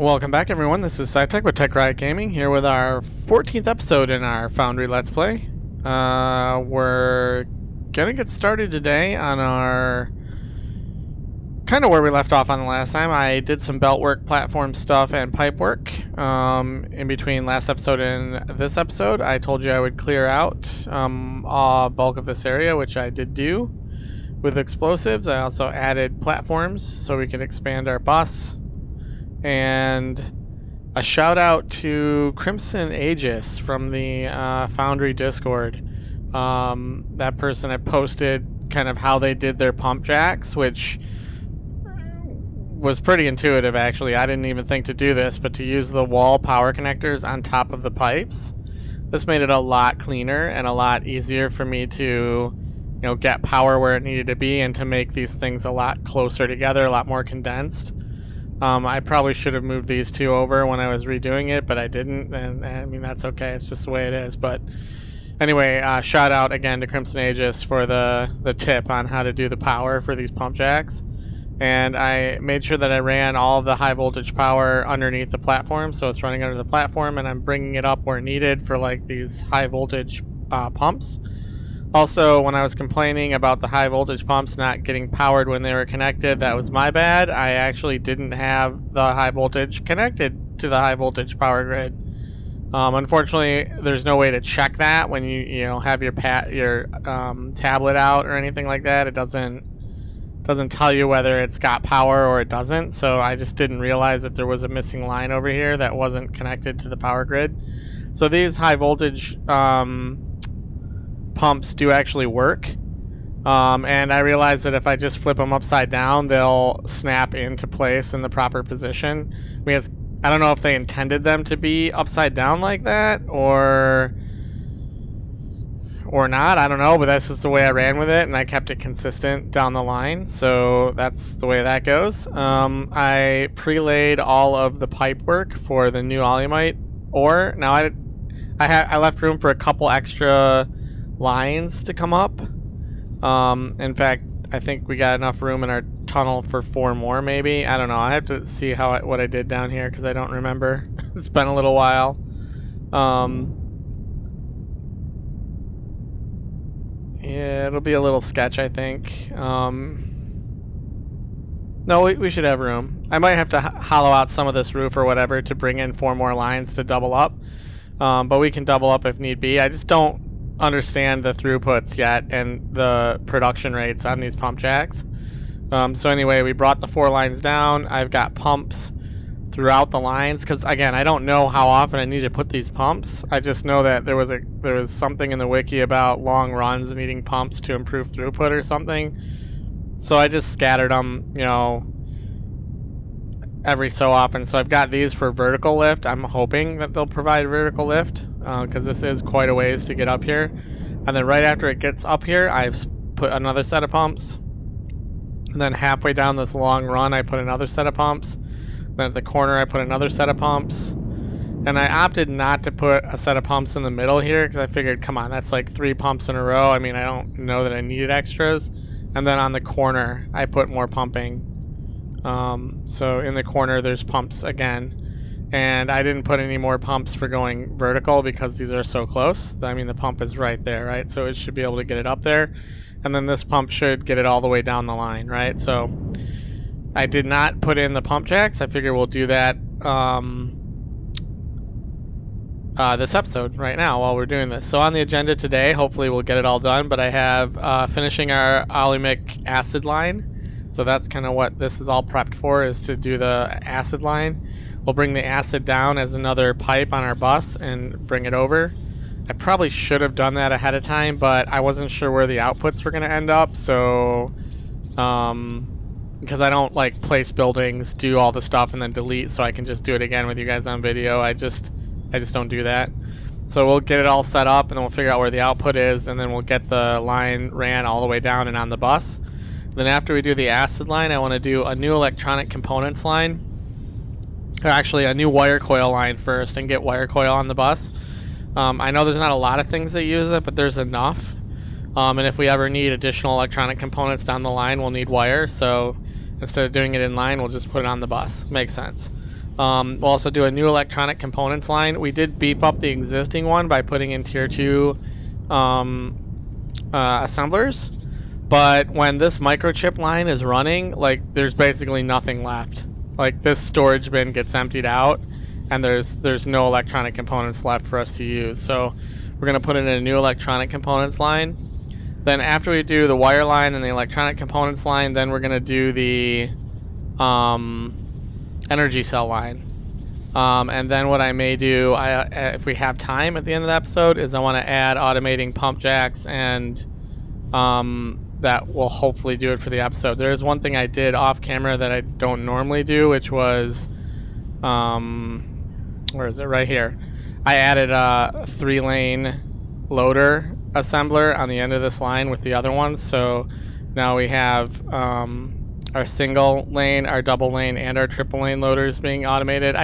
Welcome back, everyone. This is SciTech with Tech Riot Gaming, here with our 14th episode in our Foundry Let's Play. We're gonna get started today on our... kind of where we left off on the last time. I did some belt work, platform stuff, and pipe work. In between last episode and this episode, I told you I would clear out a bulk of this area, which I did do with explosives. I also added platforms so we could expand our bus. And a shout out to Crimson Aegis from the Foundry Discord. That person had posted kind of how they did their pump jacks, which was pretty intuitive actually. I didn't even think to do this, but to use the wall power connectors on top of the pipes. This made it a lot cleaner and a lot easier for me to, get power where it needed to be and to make these things a lot closer together, a lot more condensed. I probably should have moved these two over when I was redoing it, but I didn't, and I mean, that's okay. It's just the way it is. But anyway, shout out again to Crimson Aegis for the tip on how to do the power for these pump jacks. And I made sure that I ran all of the high voltage power underneath the platform, so it's running under the platform, and I'm bringing it up where needed for like these high voltage pumps. Also, when I was complaining about the high voltage pumps not getting powered when they were connected, that was my bad. I actually didn't have the high voltage connected to the high voltage power grid. Unfortunately, there's no way to check that when you have your tablet out or anything like that. It doesn't tell you whether it's got power or it doesn't. So I just didn't realize that there was a missing line over here that wasn't connected to the power grid. So these high voltage pumps do actually work, and I realized that if I just flip them upside down, they'll snap into place in the proper position. I don't know if they intended them to be upside down like that or not. I don't know, but that's just the way I ran with it, and I kept it consistent down the line. So that's the way that goes. I pre-laid all of the pipe work for the new Olumite ore. Now I left room for a couple extra lines to come up. In fact, I think we got enough room in our tunnel for 4 more, maybe. I don't know. I have to see what I did down here because I don't remember. It's been a little while. Yeah, it'll be a little sketch, I think. No, we should have room. I might have to hollow out some of this roof or whatever to bring in 4 more lines to double up. But we can double up if need be. I just don't understand the throughputs yet and the production rates on these pump jacks. So anyway, we brought the 4 lines down. I've got pumps throughout the lines because, again, I don't know how often I need to put these pumps. I just know that there was something in the wiki about long runs needing pumps to improve throughput or something. So I just scattered them, every so often. So I've got these for vertical lift. I'm hoping that they'll provide vertical lift because this is quite a ways to get up here. And then right after it gets up here, I've put another set of pumps. And then halfway down this long run, I put another set of pumps. Then at the corner, I put another set of pumps. And I opted not to put a set of pumps in the middle here because I figured, come on, that's like 3 pumps in a row. I mean, I don't know that I needed extras. And then on the corner, I put more pumping. So in the corner there's pumps again, and I didn't put any more pumps for going vertical because these are so close. I mean, the pump is right there, right? So it should be able to get it up there, and then this pump should get it all the way down the line, right? So I did not put in the pump jacks. I figure we'll do that this episode right now while we're doing this. So on the agenda today, hopefully we'll get it all done, but I have finishing our Olumic acid line. So that's kind of what this is all prepped for, is to do the acid line. We'll bring the acid down as another pipe on our bus and bring it over. I probably should have done that ahead of time, but I wasn't sure where the outputs were going to end up. So, because I don't like place buildings, do all the stuff, and then delete so I can just do it again with you guys on video. I just don't do that. So we'll get it all set up, and then we'll figure out where the output is, and then we'll get the line ran all the way down and on the bus. Then after we do the acid line, I want to do a new electronic components line. Or actually, a new wire coil line first and get wire coil on the bus. I know there's not a lot of things that use it, but there's enough. And if we ever need additional electronic components down the line, we'll need wire. So instead of doing it in line, we'll just put it on the bus. Makes sense. We'll also do a new electronic components line. We did beef up the existing one by putting in tier 2 assemblers, but when this microchip line is running, like, there's basically nothing left. Like, this storage bin gets emptied out, and there's no electronic components left for us to use. So we're gonna put in a new electronic components line. Then after we do the wire line and the electronic components line, then we're gonna do the energy cell line. And then what I may do, if we have time at the end of the episode, is I want to add automating pump jacks, and that will hopefully do it for the episode. There is one thing I did off camera that I don't normally do, which was, where is it? Right here. I added a 3-lane loader assembler on the end of this line with the other ones. So now we have our single lane, our double lane, and our triple lane loaders being automated.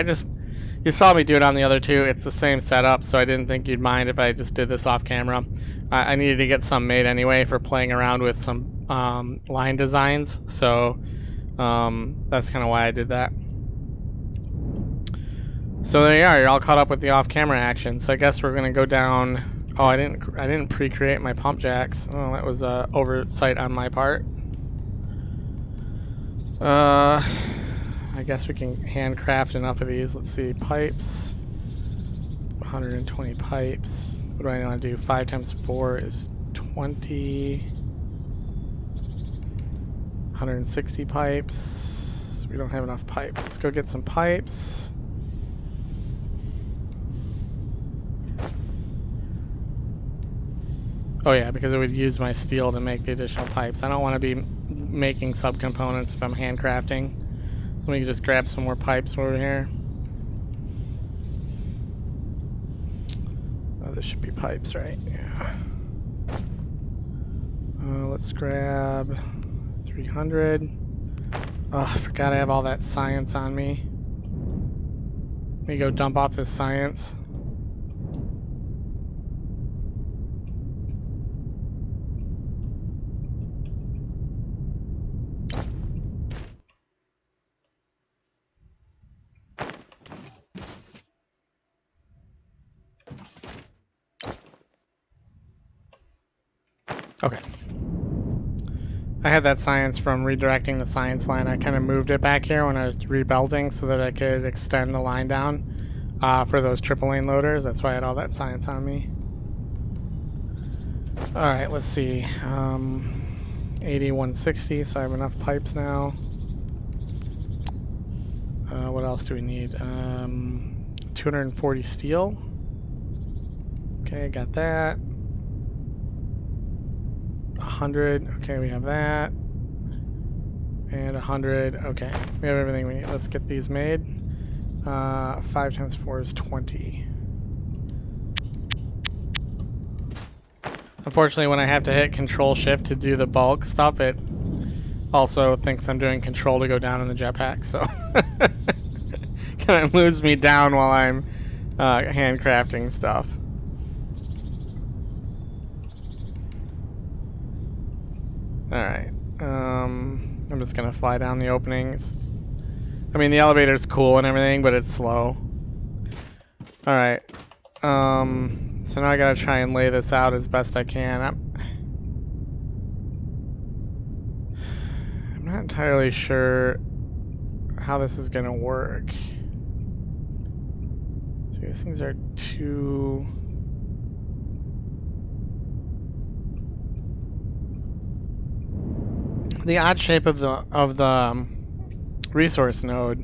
You saw me do it on the other two. It's the same setup, so I didn't think you'd mind if I just did this off camera. I needed to get some made anyway for playing around with some line designs, so that's kind of why I did that. So there you are. You're all caught up with the off-camera action. So I guess we're gonna go down. Oh, I didn't pre-create my pump jacks. Oh, that was a oversight on my part. I guess we can handcraft enough of these. Let's see, pipes. 120 pipes. What do I want to do? 5 times 4 is 20. 160 pipes. We don't have enough pipes. Let's go get some pipes. Oh yeah, because it would use my steel to make the additional pipes. I don't want to be making subcomponents if I'm handcrafting. So we can just grab some more pipes over here. Oh, this should be pipes, right? Yeah. Let's grab 300. Oh, I forgot I have all that science on me. Let me go dump off this science. Okay. I had that science from redirecting the science line. I kind of moved it back here when I was rebuilding so that I could extend the line down for those triple lane loaders. That's why I had all that science on me. Alright, let's see. 80, 160, so I have enough pipes now. What else do we need? 240 steel. Okay, got that. 100. Okay, we have that. And 100. Okay, we have everything we need. Let's get these made. 5 times 4 is 20. Unfortunately, when I have to hit Control-Shift to do the bulk stuff, it also thinks I'm doing Control to go down in the jetpack, so kind of moves me down while I'm handcrafting stuff. Alright, I'm just gonna fly down the openings. I mean, the elevator's cool and everything, but it's slow. Alright, so now I gotta try and lay this out as best I can. I'm not entirely sure how this is gonna work. So these things are too... The odd shape of the resource node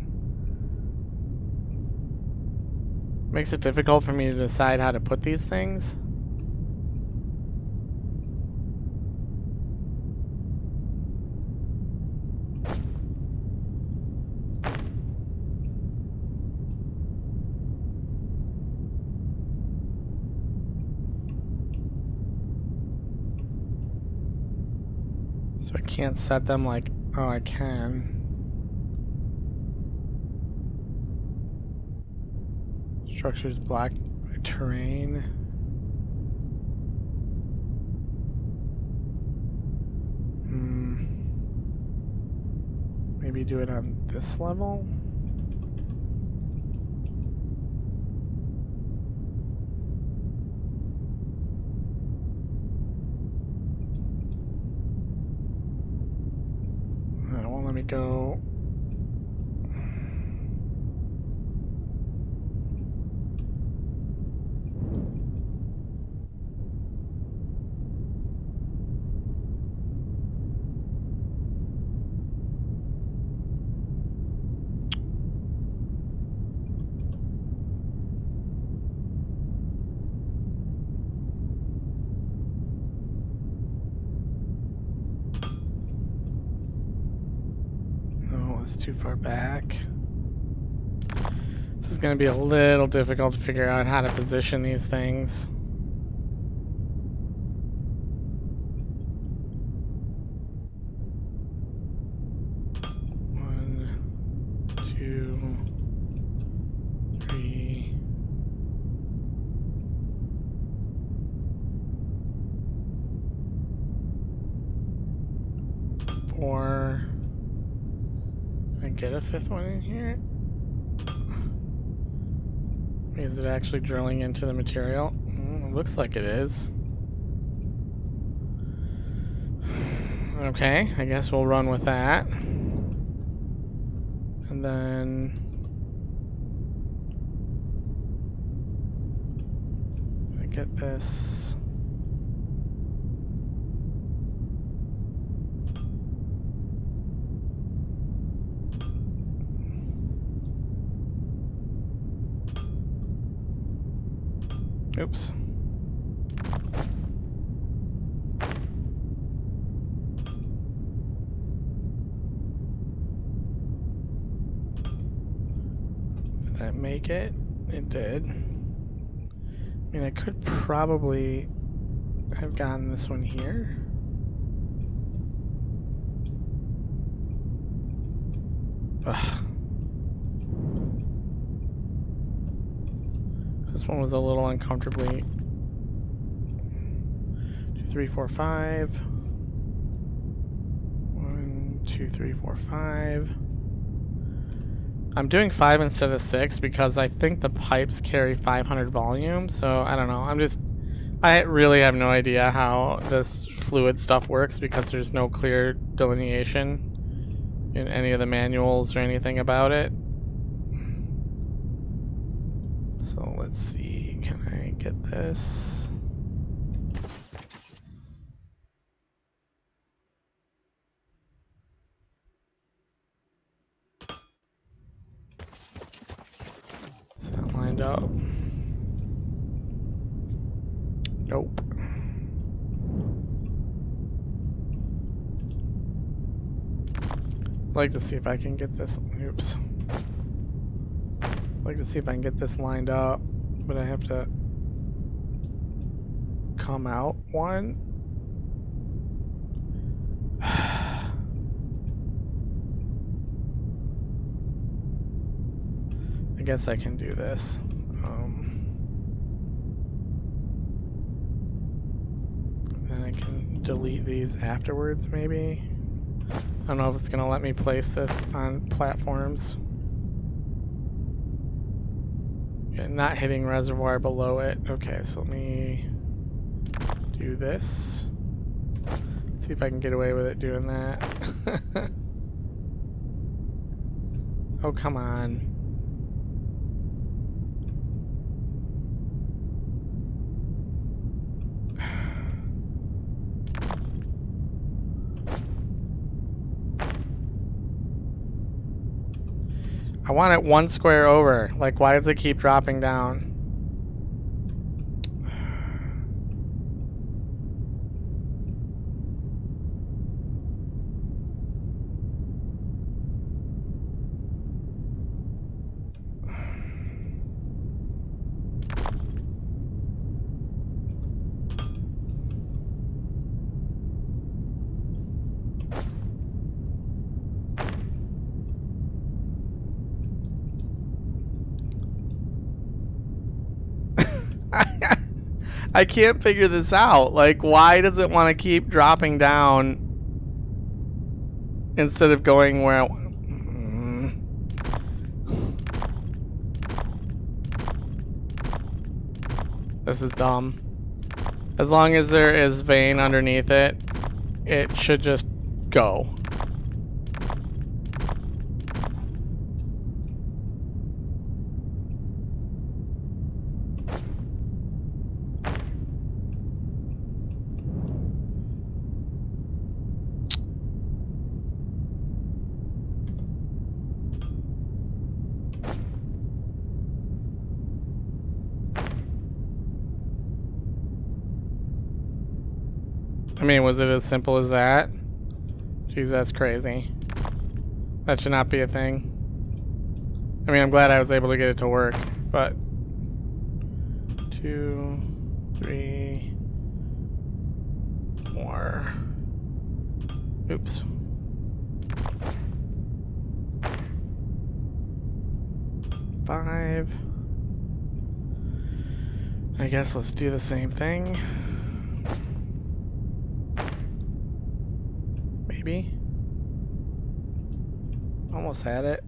makes it difficult for me to decide how to put these things. So I can't set them like, oh, I can. Structures blocked by terrain. Maybe do it on this level. go... Oh, it's too far back. This is going to be a little difficult to figure out how to position these things. One, two, three. Four. Can I get a fifth one in here? Is it actually drilling into the material? It looks like it is. Okay, I guess we'll run with that. And then... I get this... Oops. Did that make it? It did. I mean, I could probably have gotten this one here. Ugh. This one was a little uncomfortably. 2, 3, 4, 5. 1, 2, 3, 4, 5. I'm doing 5 instead of 6 because I think the pipes carry 500 volume. So I don't know. I really have no idea how this fluid stuff works because there's no clear delineation in any of the manuals or anything about it. So let's see, can I get this? Is that lined up? Nope. I'd like to see if I can get this, oops. I'd like to see if I can get this lined up, but I have to come out one. I guess I can do this. Then I can delete these afterwards, maybe. I don't know if it's gonna let me place this on platforms. Yeah, not hitting reservoir below it. Okay, so let me do this. See if I can get away with it doing that. Oh, come on. I want it one square over. Like, why does it keep dropping down? I can't figure this out. Like, why does it want to keep dropping down instead of going where This is dumb. As long as there is vein underneath it, it should just go. I mean, was it as simple as that? Jeez, that's crazy. That should not be a thing. I mean, I'm glad I was able to get it to work, but 2, 3 more. Oops. Five. I guess let's do the same thing. Maybe. Almost had it.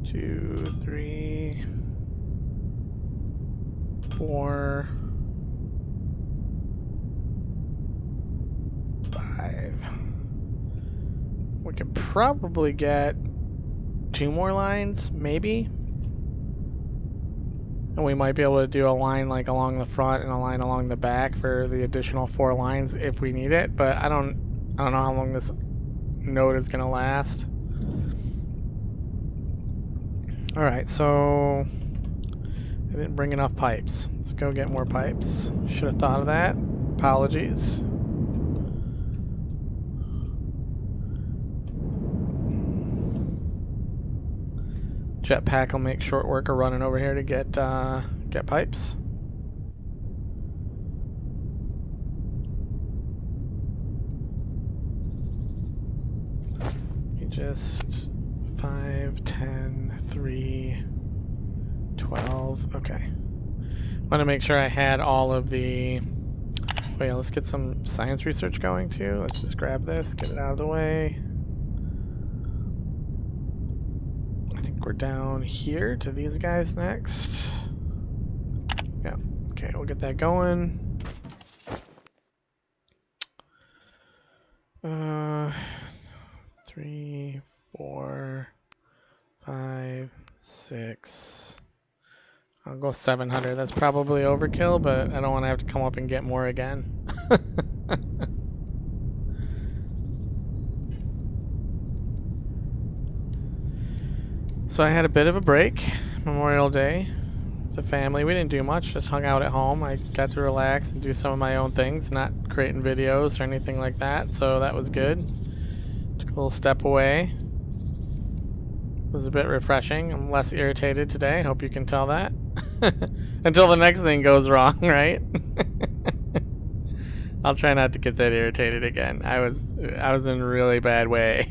Two, 3, 4, 5. We could probably get 2 more lines, maybe. And we might be able to do a line like along the front and a line along the back for the additional 4 lines if we need it. But I don't know how long this node is gonna last. All right, so I didn't bring enough pipes. Let's go get more pipes. Should have thought of that. Apologies. Jetpack will make short work of running over here to get pipes. You just 5, 10, 3, 12. Okay. Want to make sure I had all of the. Wait, let's get some science research going too. Let's just grab this, get it out of the way. I think we're down here to these guys next. Yeah. Okay, we'll get that going. 3, 4, 5, 6. I'll go 700. That's probably overkill, but I don't want to have to come up and get more again. So I had a bit of a break. Memorial Day. With the family. We didn't do much, just hung out at home. I got to relax and do some of my own things, not creating videos or anything like that, so that was good. Took a little step away. It was a bit refreshing. I'm less irritated today. Hope you can tell that. Until the next thing goes wrong, right? I'll try not to get that irritated again. I was in a really bad way.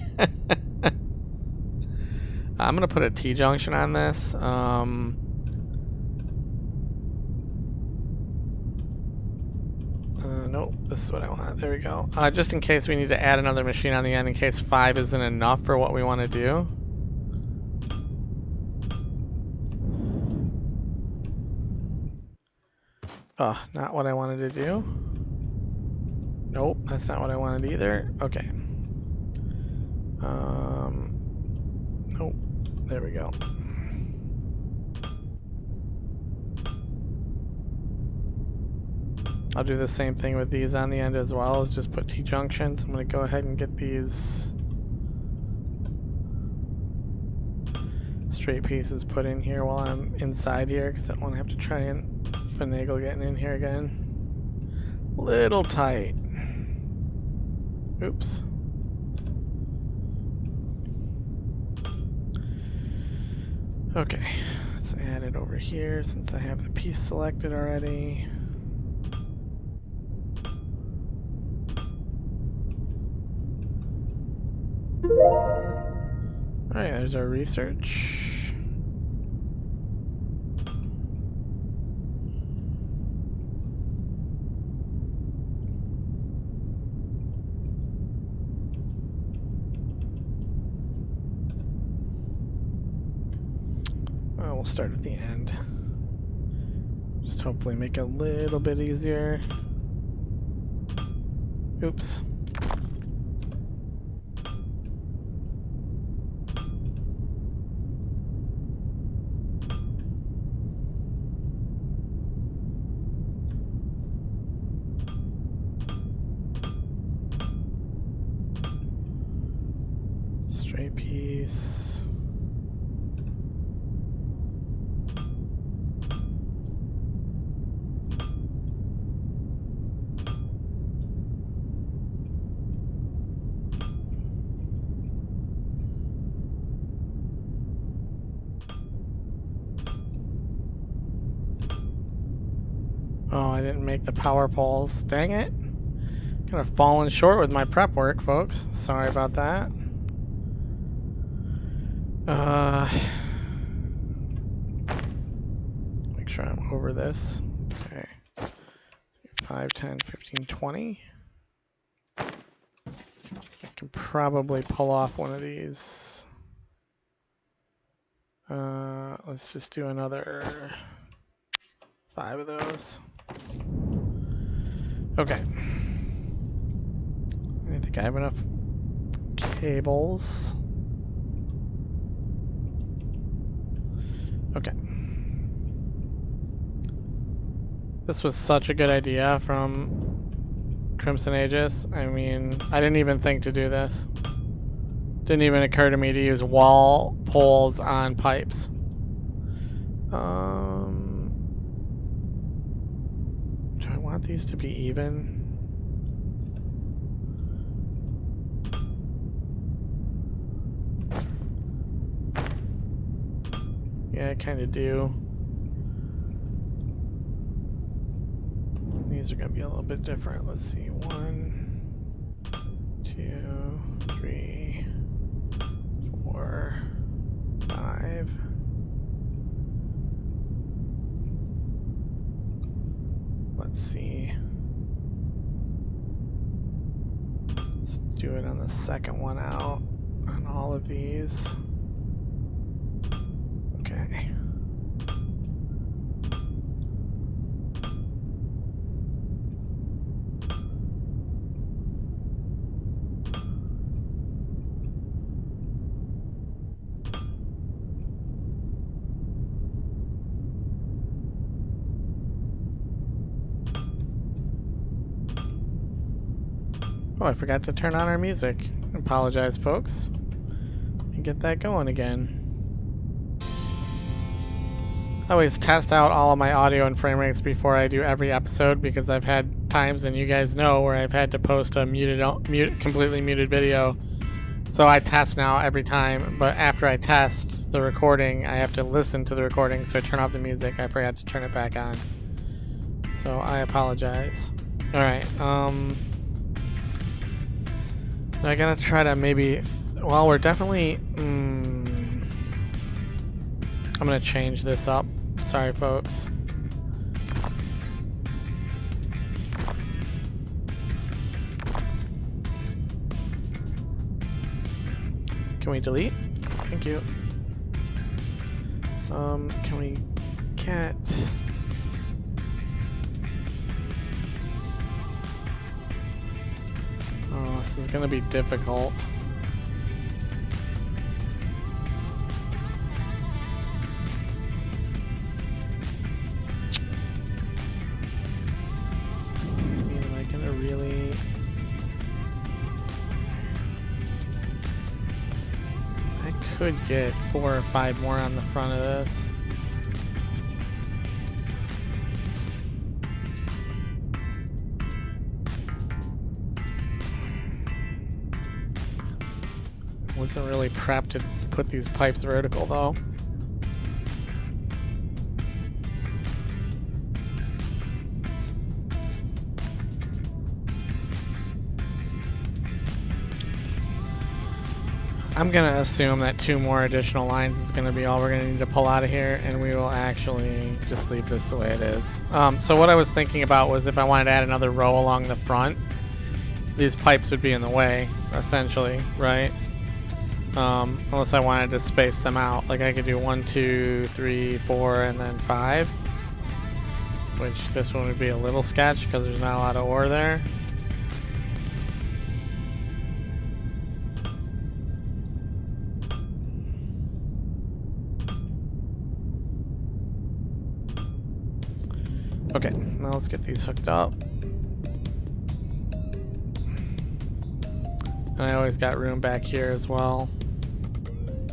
I'm gonna put a T-junction on this. Nope, this is what I want. There we go. Just in case we need to add another machine on the end, in case 5 isn't enough for what we want to do. Oh, not what I wanted to do. Nope, that's not what I wanted either. Okay. Nope. There we go. I'll do the same thing with these on the end as well. Just put T-junctions. I'm going to go ahead and get these straight pieces put in here while I'm inside here, because I don't want to have to try and finagle getting in here again. Little tight. Oops. Okay, let's add it over here since I have the piece selected already. Alright, there's our research. We'll start at the end. Just hopefully make it a little bit easier. Oops. white piece. Oh, I didn't make the power poles. Dang it. Kind of fallen short with my prep work, folks. Sorry about that. Make sure I'm over this. Okay. 5, 10, 15, 20. I can probably pull off one of these. Let's just do another 5 of those. Okay. I think I have enough cables. Okay. This was such a good idea from Crimson Aegis. I mean, I didn't even think to do this. Didn't even occur to me to use wall poles on pipes. Do I want these to be even? Yeah, I kind of do. These are going to be a little bit different. Let's see. 1, 2, 3, 4, 5. Let's see. Let's do it on the second one out on all of these. Okay. Oh, I forgot to turn on our music. I apologize, folks. And get that going again. I always test out all of my audio and frame rates before I do every episode because I've had times, and you guys know, where I've had to post a completely muted video. So I test now every time, but after I test the recording, I have to listen to the recording, so I turn off the music. I forgot to turn it back on. So I apologize. Alright, I gotta try to maybe... Well, we're definitely... I'm gonna change this up. Sorry, folks. Can we delete? Thank you. Can we get... Oh, this is gonna be difficult. Could get 4 or 5 more on the front of this. Wasn't really prepped to put these pipes vertical though. I'm going to assume that 2 more additional lines is going to be all we're going to need to pull out of here, and we will actually just leave this the way it is. So what I was thinking about was if I wanted to add another row along the front, these pipes would be in the way, essentially, right? Unless I wanted to space them out. Like I could do 1, 2, 3, 4, and then 5. Which this one would be a little sketch because there's not a lot of ore there. Okay, now let's get these hooked up. And I always got room back here as well.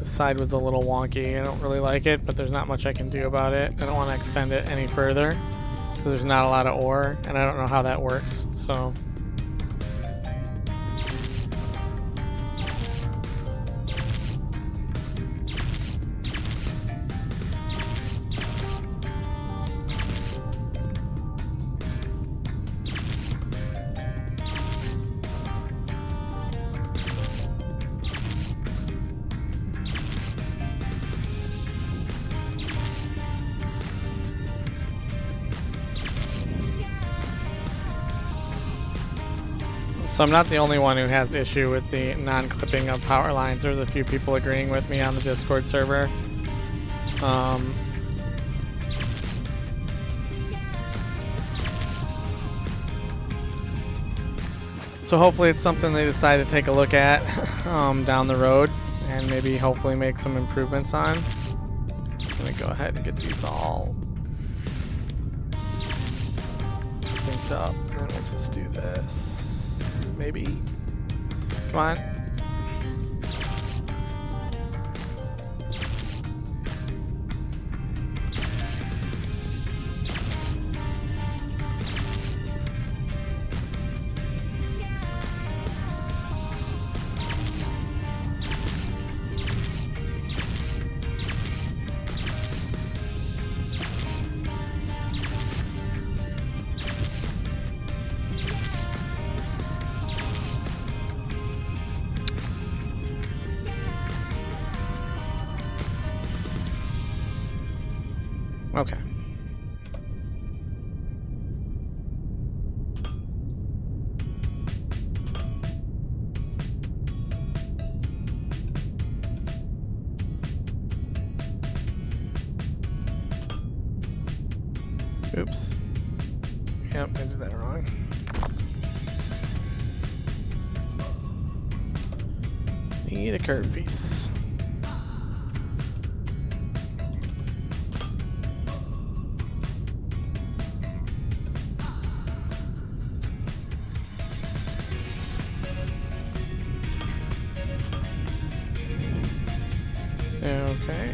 This side was a little wonky. I don't really like it, but there's not much I can do about it. I don't want to extend it any further because there's not a lot of ore, and I don't know how that works, so. So I'm not the only one who has issue with the non-clipping of power lines. There's a few people agreeing with me on the Discord server. So hopefully it's something they decide to take a look at down the road and maybe hopefully make some improvements on. I'm gonna go ahead and get these all synced up, and then we'll just do this. Maybe. Come on. Okay. Oops. Yep, I did that wrong. Need a curve piece. Okay.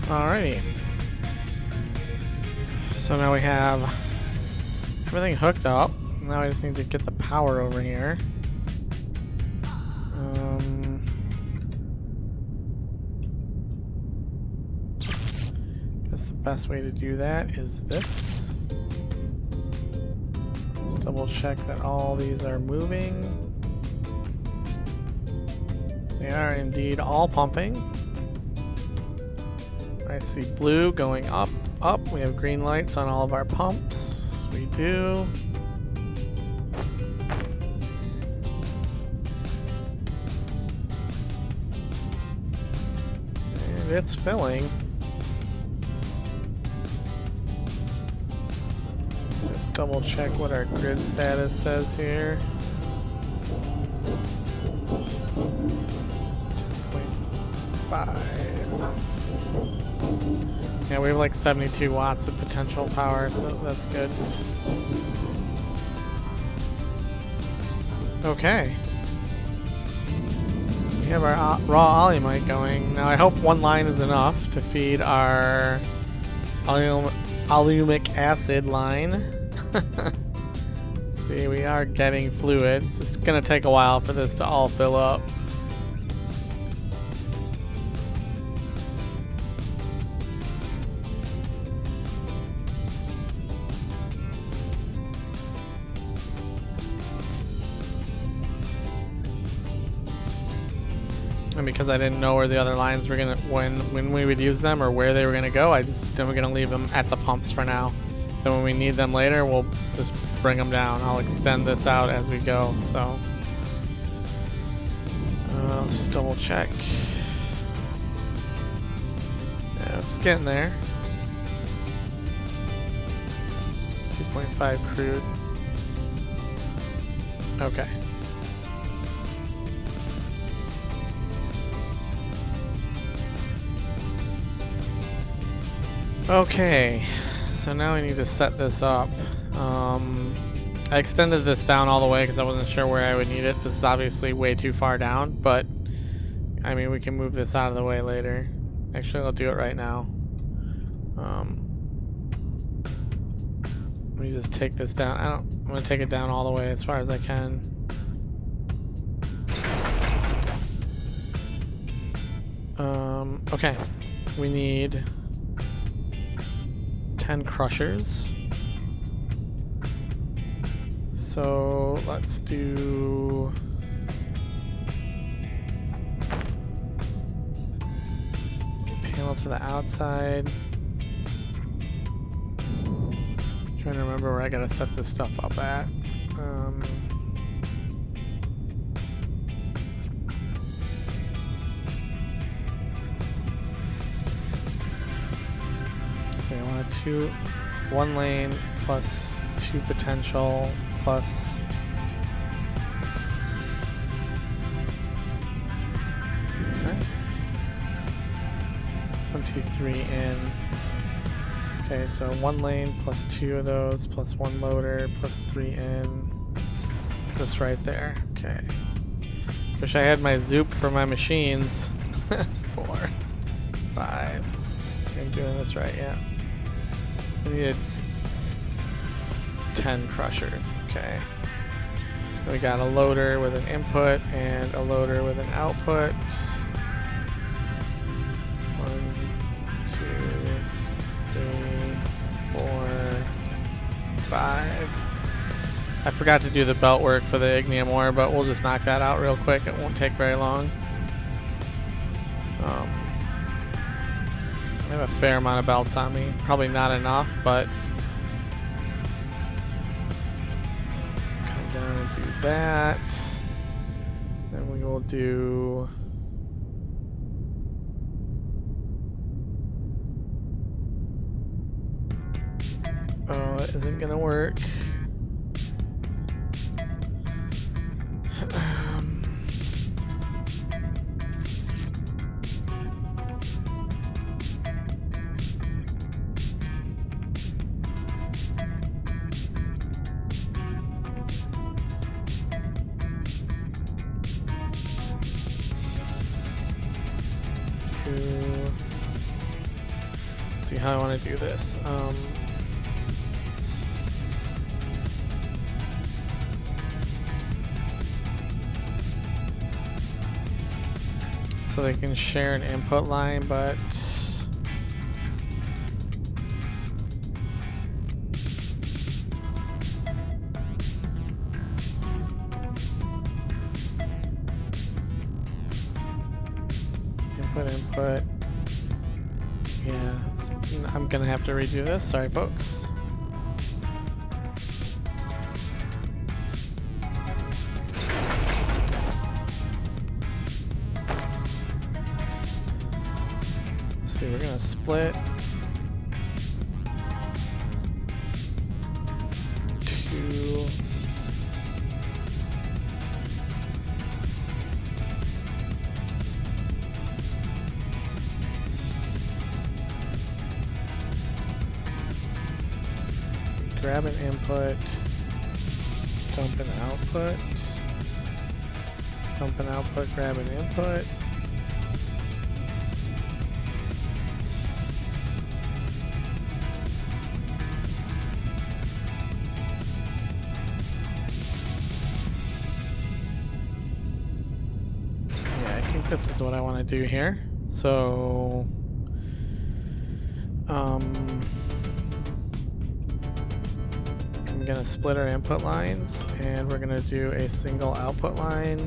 Alrighty. So now we have everything hooked up. Now I just need to get the power over here. Guess the best way to do that is this. Just double check that all these are moving. They are indeed all pumping. I see blue going up, up. We have green lights on all of our pumps. We do. And it's filling. Just double check what our grid status says here. 2.5. Yeah, we have like 72 watts of potential power, so that's good. Okay. We have our raw Olumite going. Now I hope one line is enough to feed our Olumic acid line. See, we are getting fluid. It's just gonna take a while for this to all fill up. And because I didn't know where the other lines were gonna, when we would use them or where they were gonna go, then we're gonna leave them at the pumps for now. Then when we need them later, we'll just bring them down. I'll extend this out as we go. So let's just double check. Yeah, it's getting there. 2.5 crude. Okay. Okay, so now we need to set this up. I extended this down all the way because I wasn't sure where I would need it. This is obviously way too far down, but I mean, we can move this out of the way later. Actually, I'll do it right now. Let me just take this down. I'm gonna take it down all the way as far as I can. Okay, we need 10 crushers. So let's do panel to the outside. Trying to remember where I gotta set this stuff up at. So I want one lane plus 2 potential plus 1, 2, 3 in. Okay, so 1 lane plus 2 of those plus 1 loader plus 3 in. Just right there. Okay. Wish I had my zoop for my machines. 4, 5. I'm doing this right, yeah. We needed 10 crushers. Okay. We got a loader with an input and a loader with an output. 1, 2, 3, 4, 5. I forgot to do the belt work for the ignium ore, but we'll just knock that out real quick. It won't take very long. I have a fair amount of belts on me. Probably not enough, but come down and do that. Then we will do that isn't gonna work. See how I want to do this. So they can share an input line, but input. Yeah, I'm gonna have to redo this. Sorry, folks. Let's see, we're gonna split 2. Grab an input, dump an output, dump an output, grab an input. this is what I want to do here. So, I'm gonna split our input lines, and we're gonna do a single output line.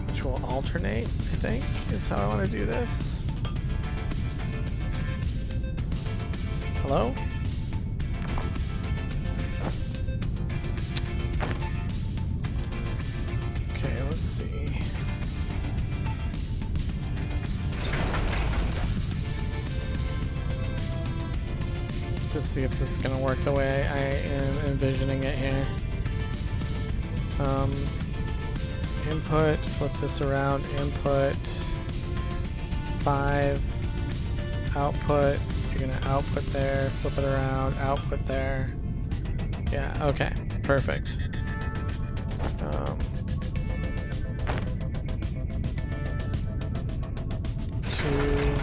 Which will alternate, I think, is how I want to do this. Hello? Okay, let's see. Just see if this is going to work the way I am envisioning it here. Input, flip this around, input, 5, output, you're going to output there, flip it around, output there. Yeah, okay, perfect. 2, 3,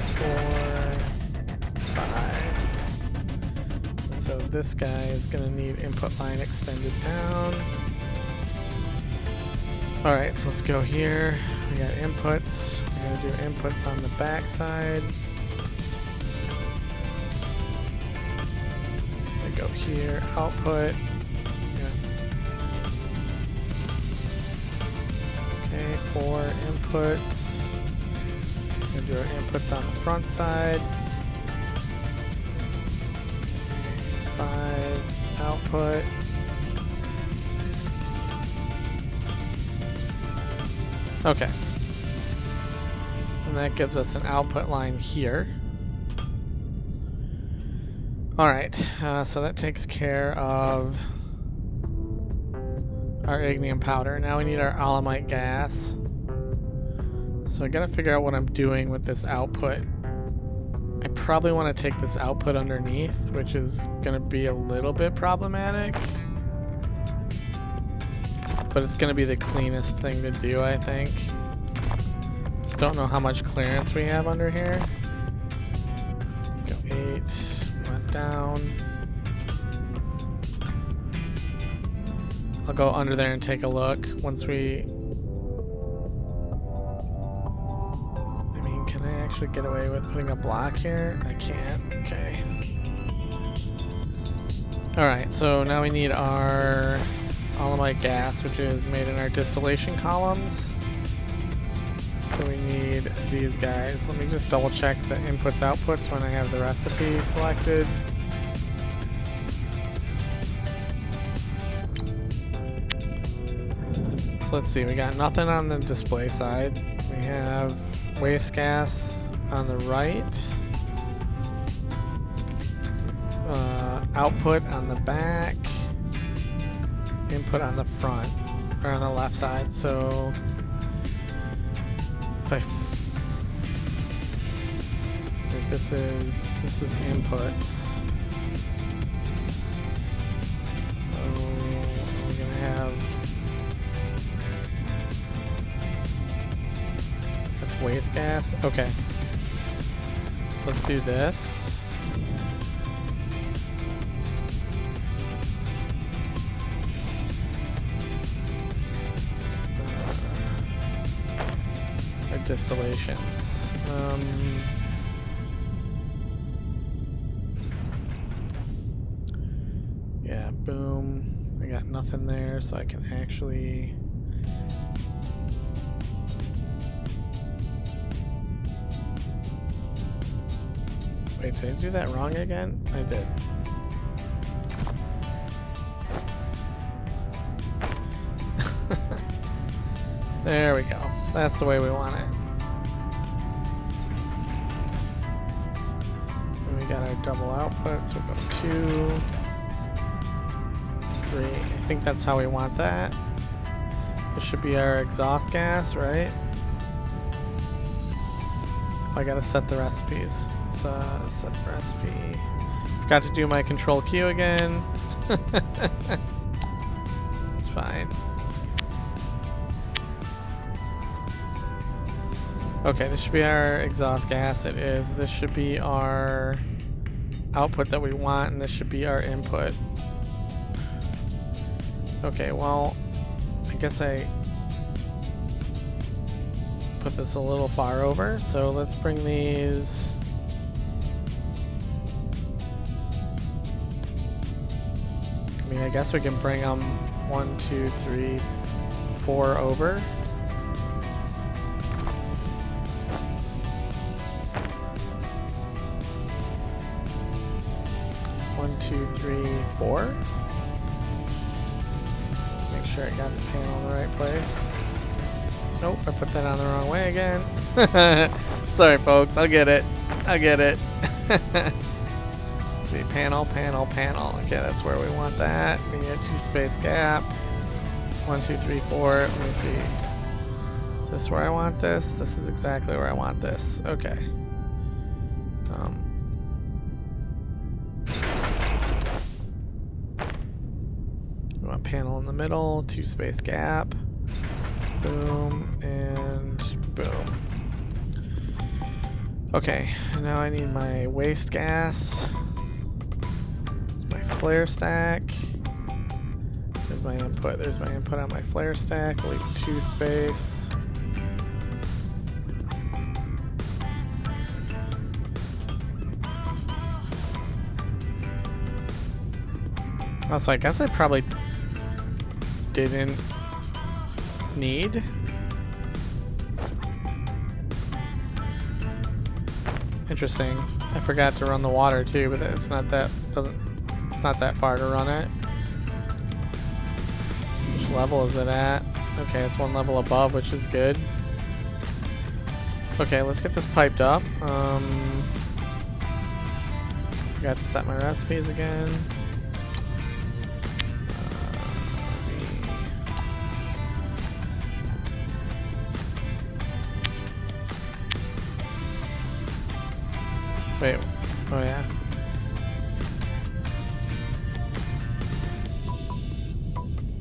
4, 5. And so this guy is going to need input line extended down. Alright, so let's go here. We got inputs. We're going to do inputs on the back side. We go here, output. Okay, 4 inputs. We're going to do our inputs on the front side. 5 output. Okay. And that gives us an output line here. Alright, so that takes care of our ignium powder. Now we need our Olumite gas. So I gotta figure out what I'm doing with this output. I probably want to take this output underneath, which is gonna be a little bit problematic. But it's going to be the cleanest thing to do, I think. Just don't know how much clearance we have under here. Let's go 8, went down. I'll go under there and take a look once we... I mean, can I actually get away with putting a block here? I can't. Okay. Alright, so now we need our Olumite gas, which is made in our distillation columns. So we need these guys. Let me just double check the inputs outputs when I have the recipe selected. So let's see, we got nothing on the display side. We have waste gas on the right. Output on the back. Input on the front, or on the left side. So if I like this is inputs. So we're gonna have, that's waste gas. Okay, so let's do this. Distillations. Yeah, boom. I got nothing there, so I can actually... Wait, did I do that wrong again? I did. There we go. That's the way we want it. And we got our double outputs. We'll go 2, 3. I think that's how we want that. This should be our exhaust gas, right? I gotta set the recipes. Let's set the recipe. Forgot to do my control Q again. It's fine. Okay, this should be our exhaust gas. It is. This should be our output that we want, and this should be our input. Okay, well, I guess I put this a little far over, so let's bring these. I mean, I guess we can bring them 1, 2, 3, 4 over. One, two, three, 4. Make sure I got the panel in the right place. Nope, I put that on the wrong way again. Sorry, folks. I'll get it. I'll get it. See, panel, panel, panel. Okay, that's where we want that. We need a 2 space gap. 1, 2, 3, 4. Let me see. Is this where I want this? This is exactly where I want this. Okay. We want panel in the middle, 2 space gap. Boom, and boom. Okay, now I need my waste gas. My flare stack. There's my input. There's my input on my flare stack. I'll leave 2 space. Also, I guess I probably didn't need. Interesting. I forgot to run the water too, but it's not that far to run it. Which level is it at? Okay, it's 1 level above, which is good. Okay, let's get this piped up. Forgot to set my recipes again. Wait, oh yeah.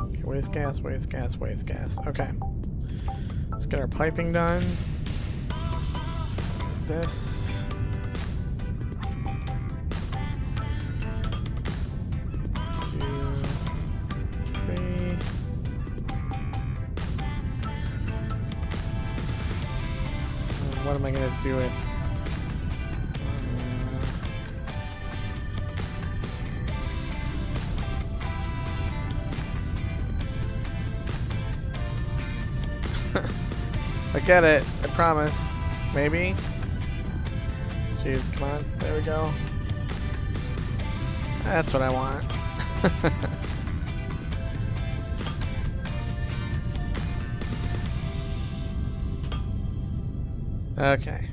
Okay, waste gas, waste gas, waste gas. Okay. Let's get our piping done. This. 2, 3. What am I gonna do with? I get it, I promise. Maybe? Jeez, come on. There we go. That's what I want. Okay.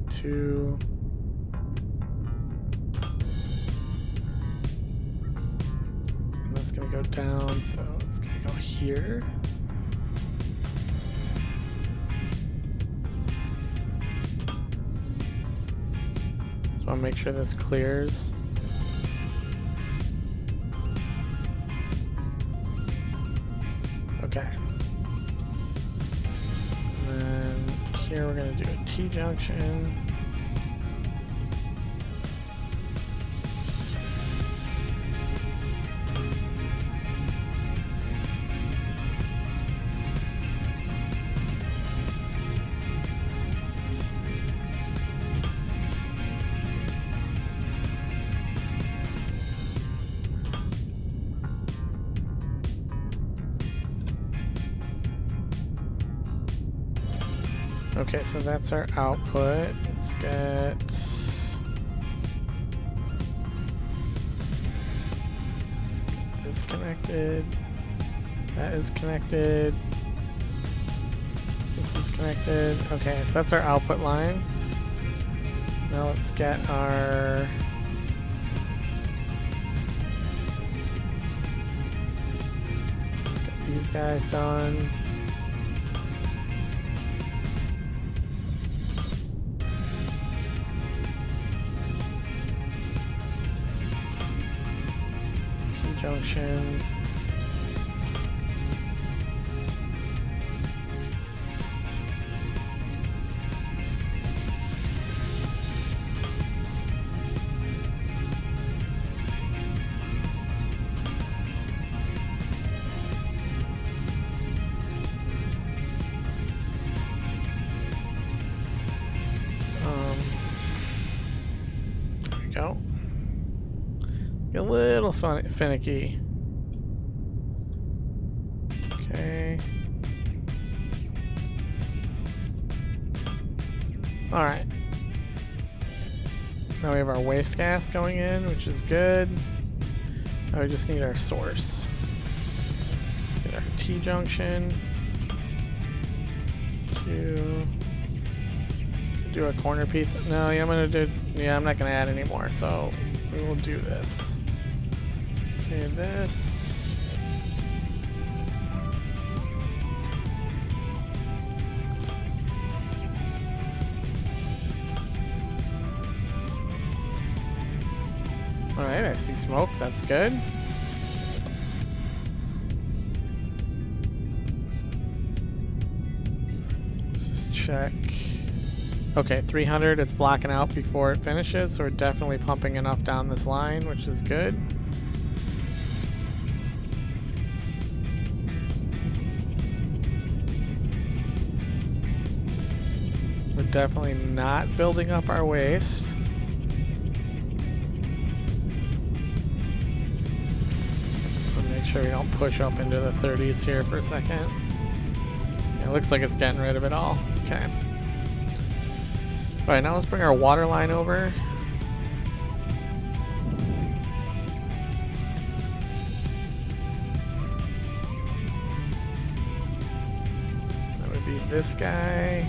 2. That's gonna go down, so it's gonna go here. Just wanna make sure this clears. Okay. And then here we're gonna do a T-junction. Okay, so that's our output. Let's get this connected. That is connected. This is connected. Okay, so that's our output line. Now let's get our these guys done. Junction. Get a little finicky. Okay. Alright. Now we have our waste gas going in, which is good. Now we just need our source. Let's get our T-junction. Do a corner piece. No, yeah, I'm not gonna add any more, so we will do this. Okay, this. Alright, I see smoke, that's good. Let's just check. Okay, 300, it's blocking out before it finishes, so we're definitely pumping enough down this line, which is good. We're definitely not building up our waste. Sure we don't push up into the 30s here for a second. Yeah, it looks like it's getting rid of it all. Okay. Alright, now let's bring our water line over. That would be this guy.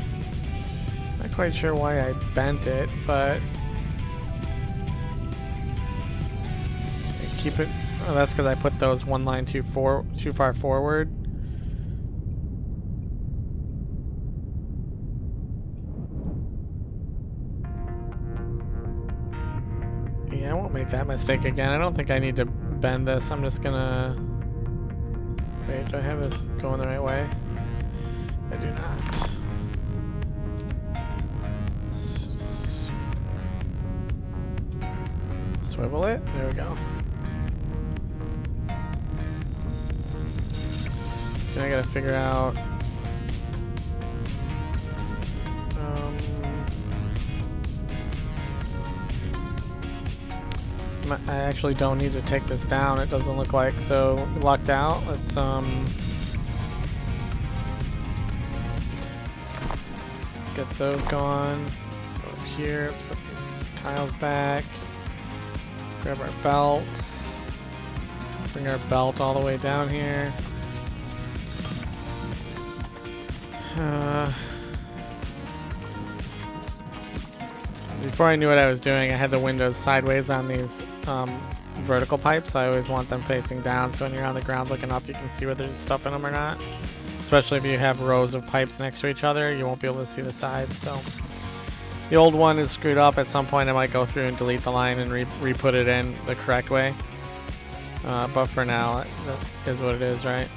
Not quite sure why I bent it, but keep it. Oh, that's because I put those one line too far forward. Yeah, I won't make that mistake again. I don't think I need to bend this. I'm just gonna... Wait, do I have this going the right way? I do not. Swivel it. There we go. I gotta figure out I actually don't need to take this down, it doesn't look like, so lucked out. Let's get those going. Go up here, let's put these tiles back. Grab our belts. Bring our belt all the way down here. Before I knew what I was doing, I had the windows sideways on these vertical pipes. I always want them facing down, so when you're on the ground looking up, you can see whether there's stuff in them or not. Especially if you have rows of pipes next to each other, you won't be able to see the sides. So the old one is screwed up. At some point, I might go through and delete the line and re-put it in the correct way. But for now, that is what it is, right?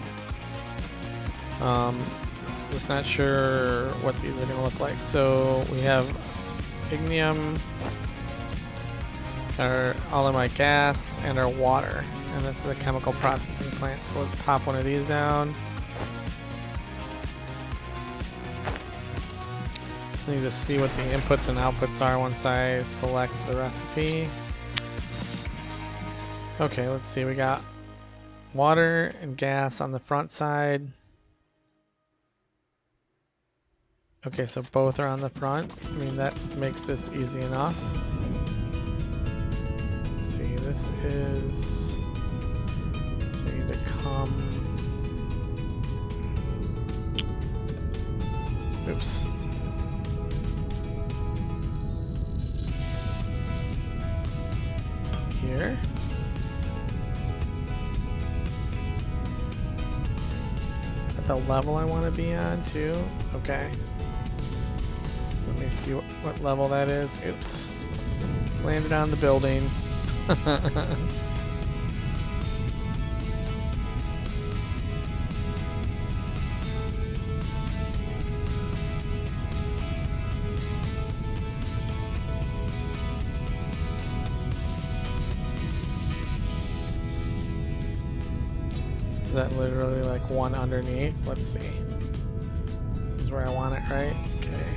Just not sure what these are going to look like. So we have ignium, our Olumite gas, and our water. And this is a chemical processing plant. So let's pop one of these down. Just need to see what the inputs and outputs are once I select the recipe. Okay, let's see. We got water and gas on the front side. Okay, so both are on the front. I mean, that makes this easy enough. Let's see, this is... So we need to come... Oops. Here. At the level I want to be on, too. Okay. Let me see what level that is. Oops. Landed on the building. Is that literally like one underneath? Let's see. This is where I want it, right? Okay.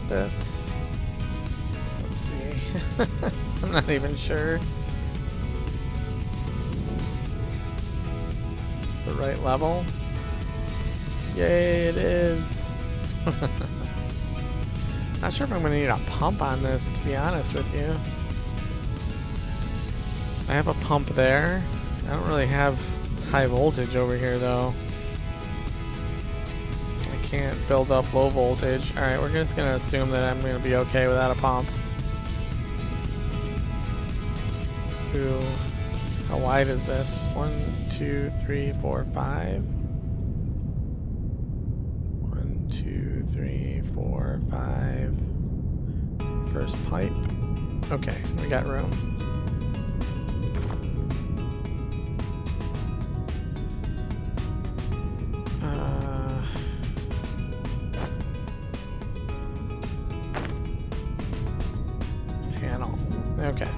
want this? Let's see. I'm not even sure. It's the right level. Yay, it is. Not sure if I'm going to need a pump on this, to be honest with you. I have a pump there. I don't really have high voltage over here, though. I can't build up low voltage. Alright, we're just going to assume that I'm going to be okay without a pump. Ooh. How wide is this? 1, 2, 3, 4, 5. 1, 2, 3, 4, 5. First pipe. Okay, we got room. Panel. Okay.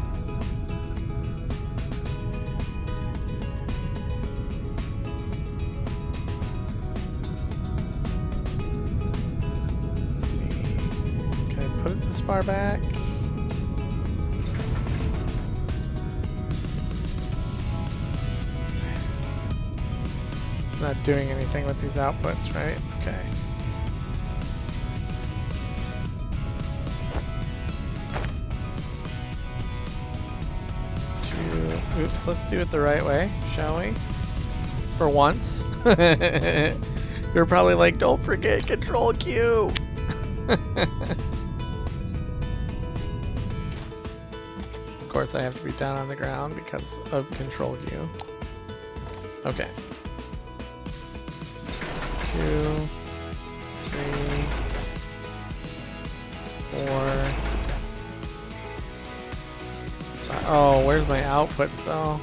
Far back. It's not doing anything with these outputs, right? Okay. Oops, let's do it the right way, shall we? For once. You're probably like, don't forget Control Q. Of course I have to be down on the ground because of Control Q. Okay. 2, 3, 4. Oh, where's my outputs though?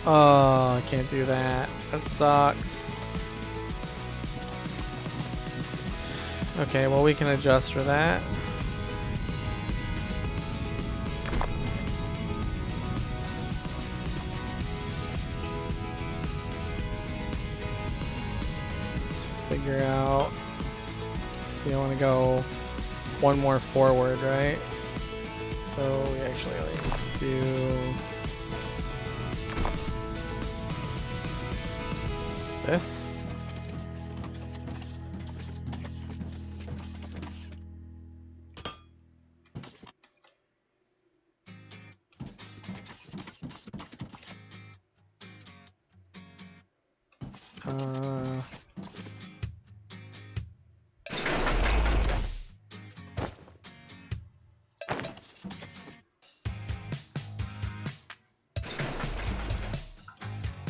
Oh, I can't do that. That sucks. Okay, well we can adjust for that. Figure out. See, I want to go one more forward, right? So we actually need to do this.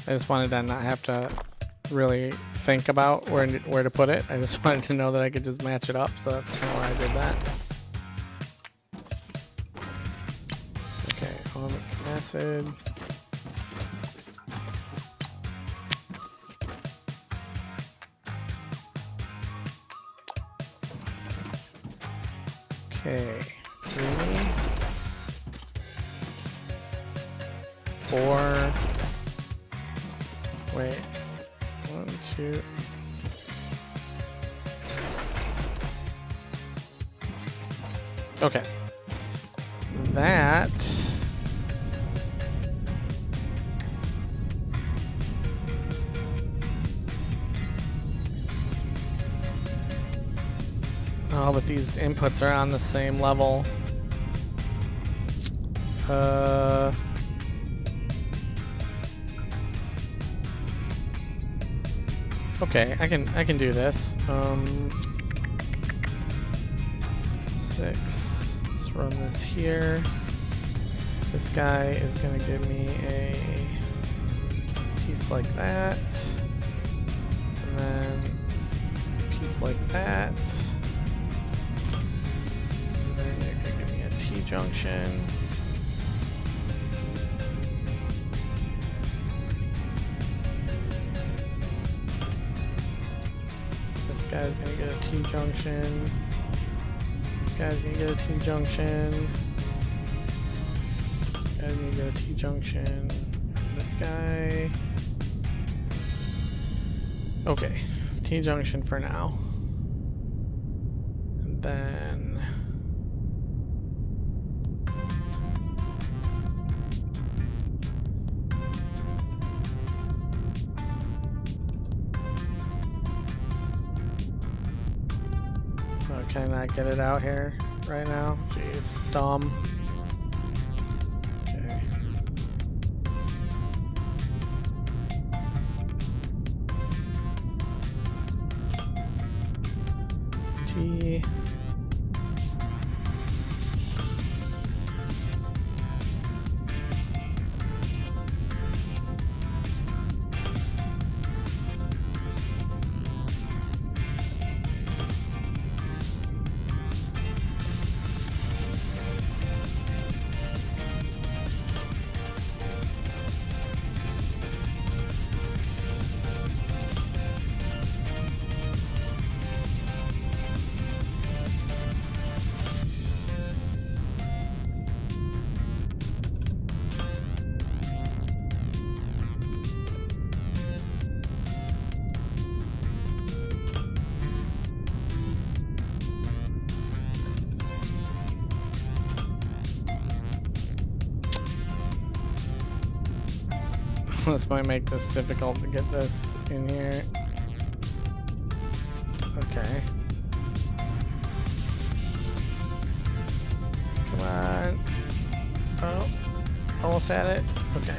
I just wanted to not have to really think about where to put it. I just wanted to know that I could just match it up, so that's kind of why I did that. Okay, Olumic acid. Okay, 3, 4. Wait, 1, 2. Okay. That. Oh, but these inputs are on the same level. Okay, I can do this. 6. Let's run this here. This guy is gonna give me a piece like that, and then a piece like that, and then you're gonna give me a T-junction. This guy's gonna get a T-junction. This guy's gonna get a T-junction. This guy's gonna get a T-junction. And this guy. Okay, T-junction for now. And Can I not get it out here right now? Jeez, dumb. Okay. T. This might make this difficult to get this in here. Okay. Come on. Oh, almost had it. Okay.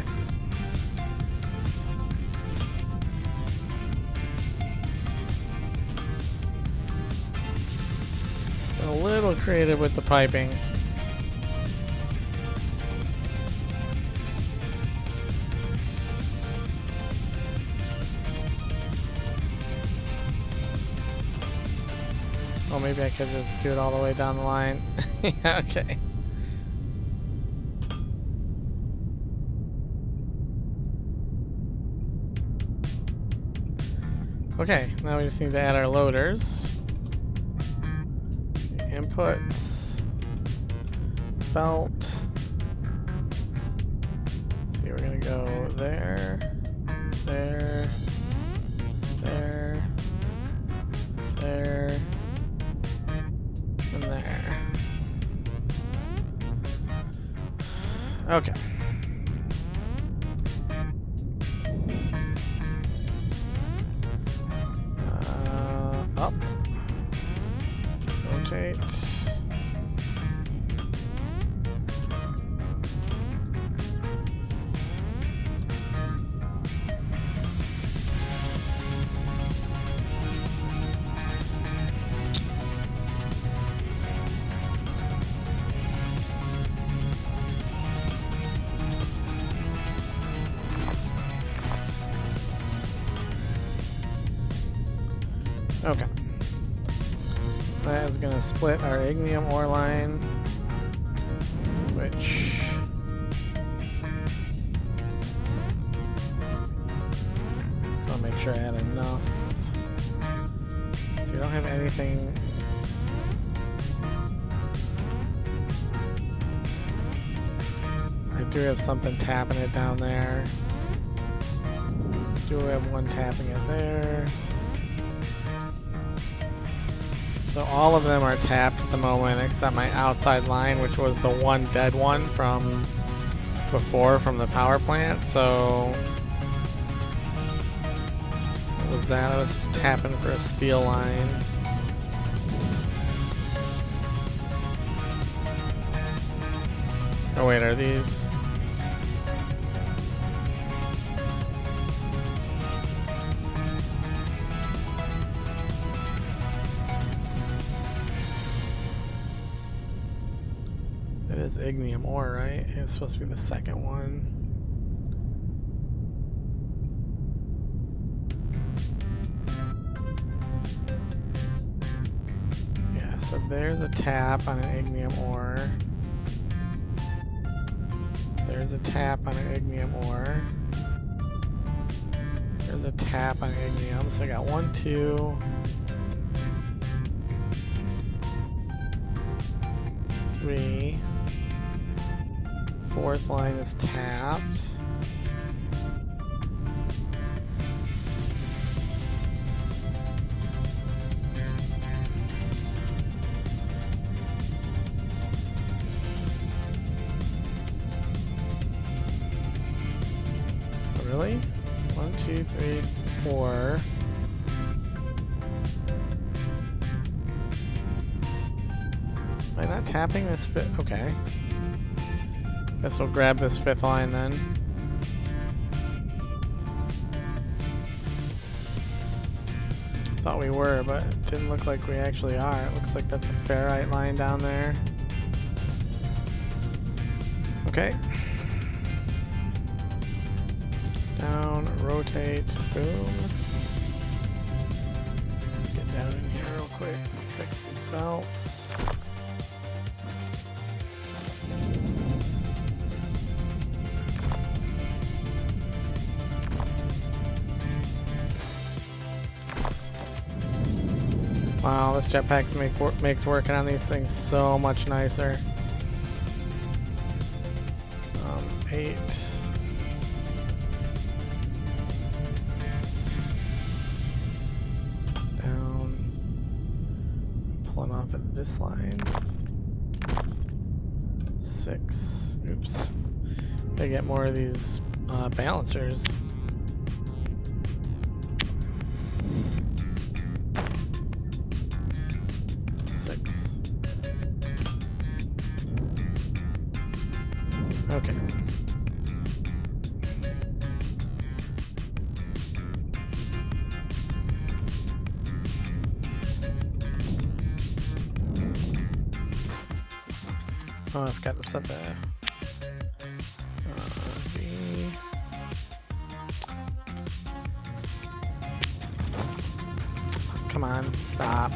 A little creative with the piping. Oh, maybe I could just do it all the way down the line. Yeah, okay. Okay, now we just need to add our loaders. Inputs. Belt. Let's see, we're gonna go there, there, there, there, and there. Okay. Up. Rotate. Okay. That is going to split our ignium ore line, which just want to make sure I add enough. So you don't have anything. I do have something tapping it down there. Do have one tapping it there. So all of them are tapped at the moment except my outside line, which was the one dead one from before from the power plant. So what was that? I was tapping for a steel line. Oh wait, are these? It is ignium ore, right? It's supposed to be the second one. Yeah, so there's a tap on an ignium ore. There's a tap on an ignium ore. There's a tap on ignium. So I got 1, 2, 3. Fourth line is tapped. Really? 1, 2, 3, 4. Am I not tapping this fifth? Okay. Guess we'll grab this fifth line then. Thought we were, but it didn't look like we actually are. It looks like that's a ferrite line down there. Okay. Down, rotate, boom. Let's get down in here real quick. Fix these belts. Wow, this jetpack makes working on these things so much nicer. 8. Down. Pulling off at this line. 6. Oops. Gotta get more of these balancers. Okay. Oh, I forgot to set the V. Come on, stop.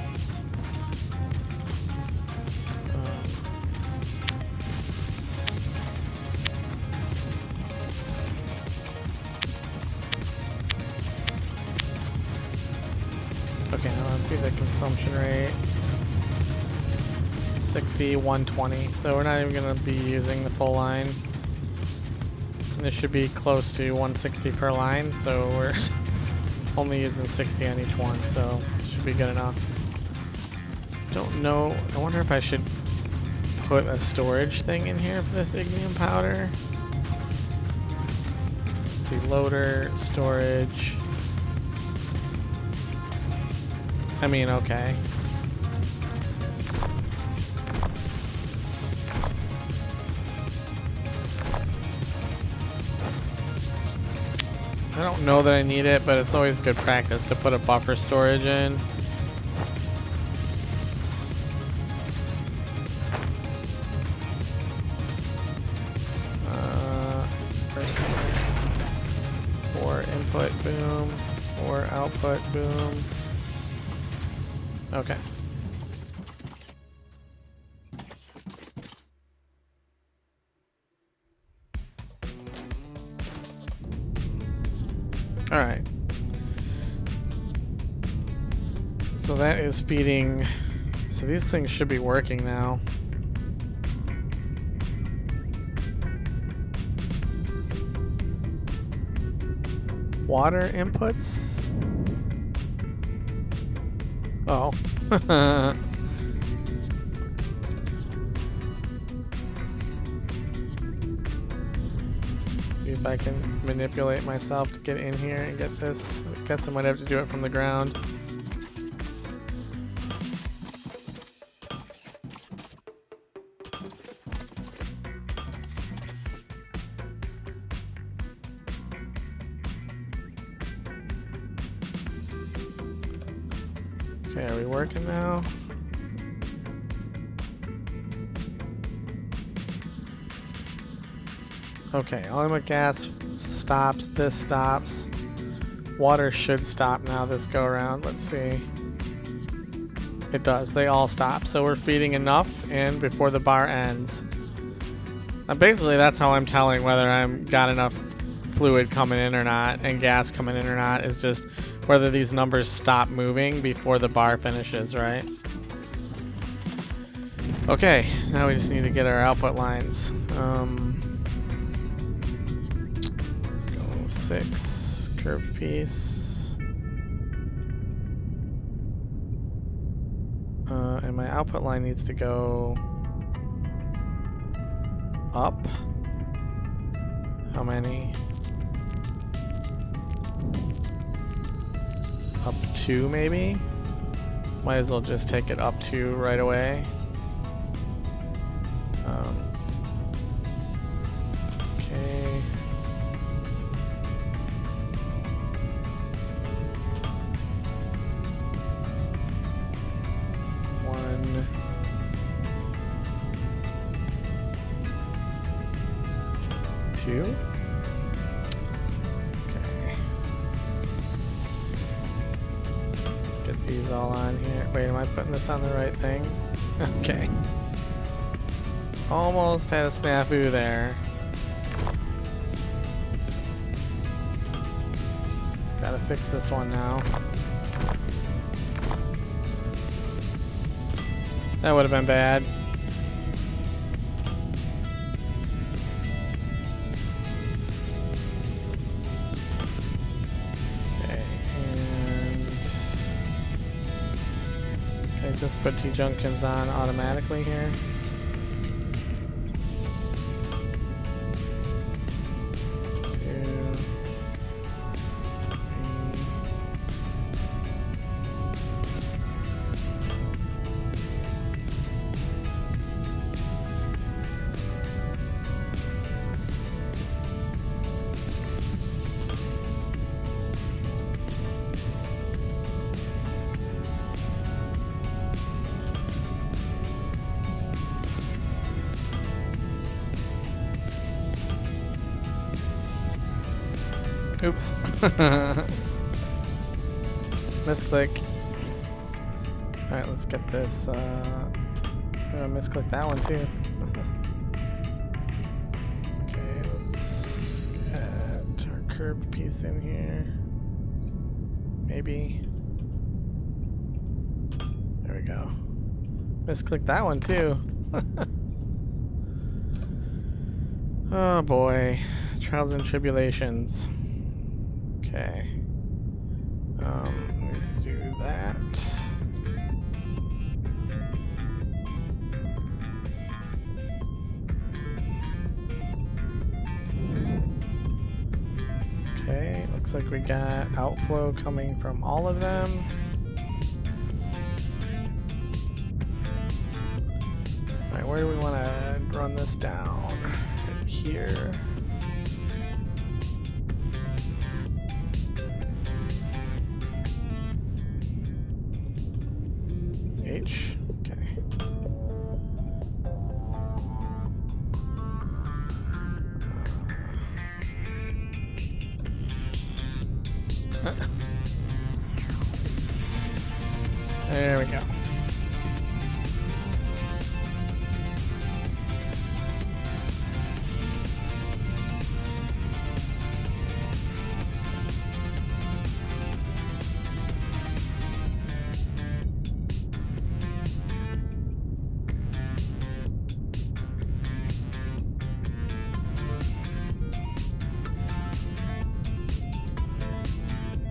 Okay, now let's see the consumption rate. 60, 120. So we're not even going to be using the full line. And this should be close to 160 per line, so we're only using 60 on each one, so it should be good enough. Don't know. I wonder if I should put a storage thing in here for this ignium powder. Let's see, loader, storage. I mean, okay. I don't know that I need it, but it's always good practice to put a buffer storage in. For input, boom. For output, boom. Okay. All right. So that is feeding. So these things should be working now. Water inputs. Oh. See if I can manipulate myself to get in here and get this. I guess I might have to do it from the ground. Okay, are we working now? Okay, Olumic gas stops, this stops. Water should stop now this go around. Let's see. It does, they all stop. So we're feeding enough in before the bar ends. And basically that's how I'm telling whether I'm got enough fluid coming in or not and gas coming in or not, is just whether these numbers stop moving before the bar finishes, right? Okay, now we just need to get our output lines. Let's go 6, curved piece. And my output line needs to go up. How many? Up 2 maybe? Might as well just take it up 2 right away. Okay. One. Two. Okay. Let's get these all on here. Wait, am I putting this on the right thing? Okay. Almost had a snafu there. Gotta fix this one now. That would have been bad. Okay, and okay, just put T-junctions on automatically here. Oops. Misclick. Alright, let's get this. I'm gonna misclick that one too. Okay, let's get our curved piece in here. Maybe. There we go. Misclick that one too. Oh boy. Trials and tribulations. Okay. Let's do that. Okay, looks like we got outflow coming from all of them. Alright, where do we want to run this down? Right here. H. Okay. There we go.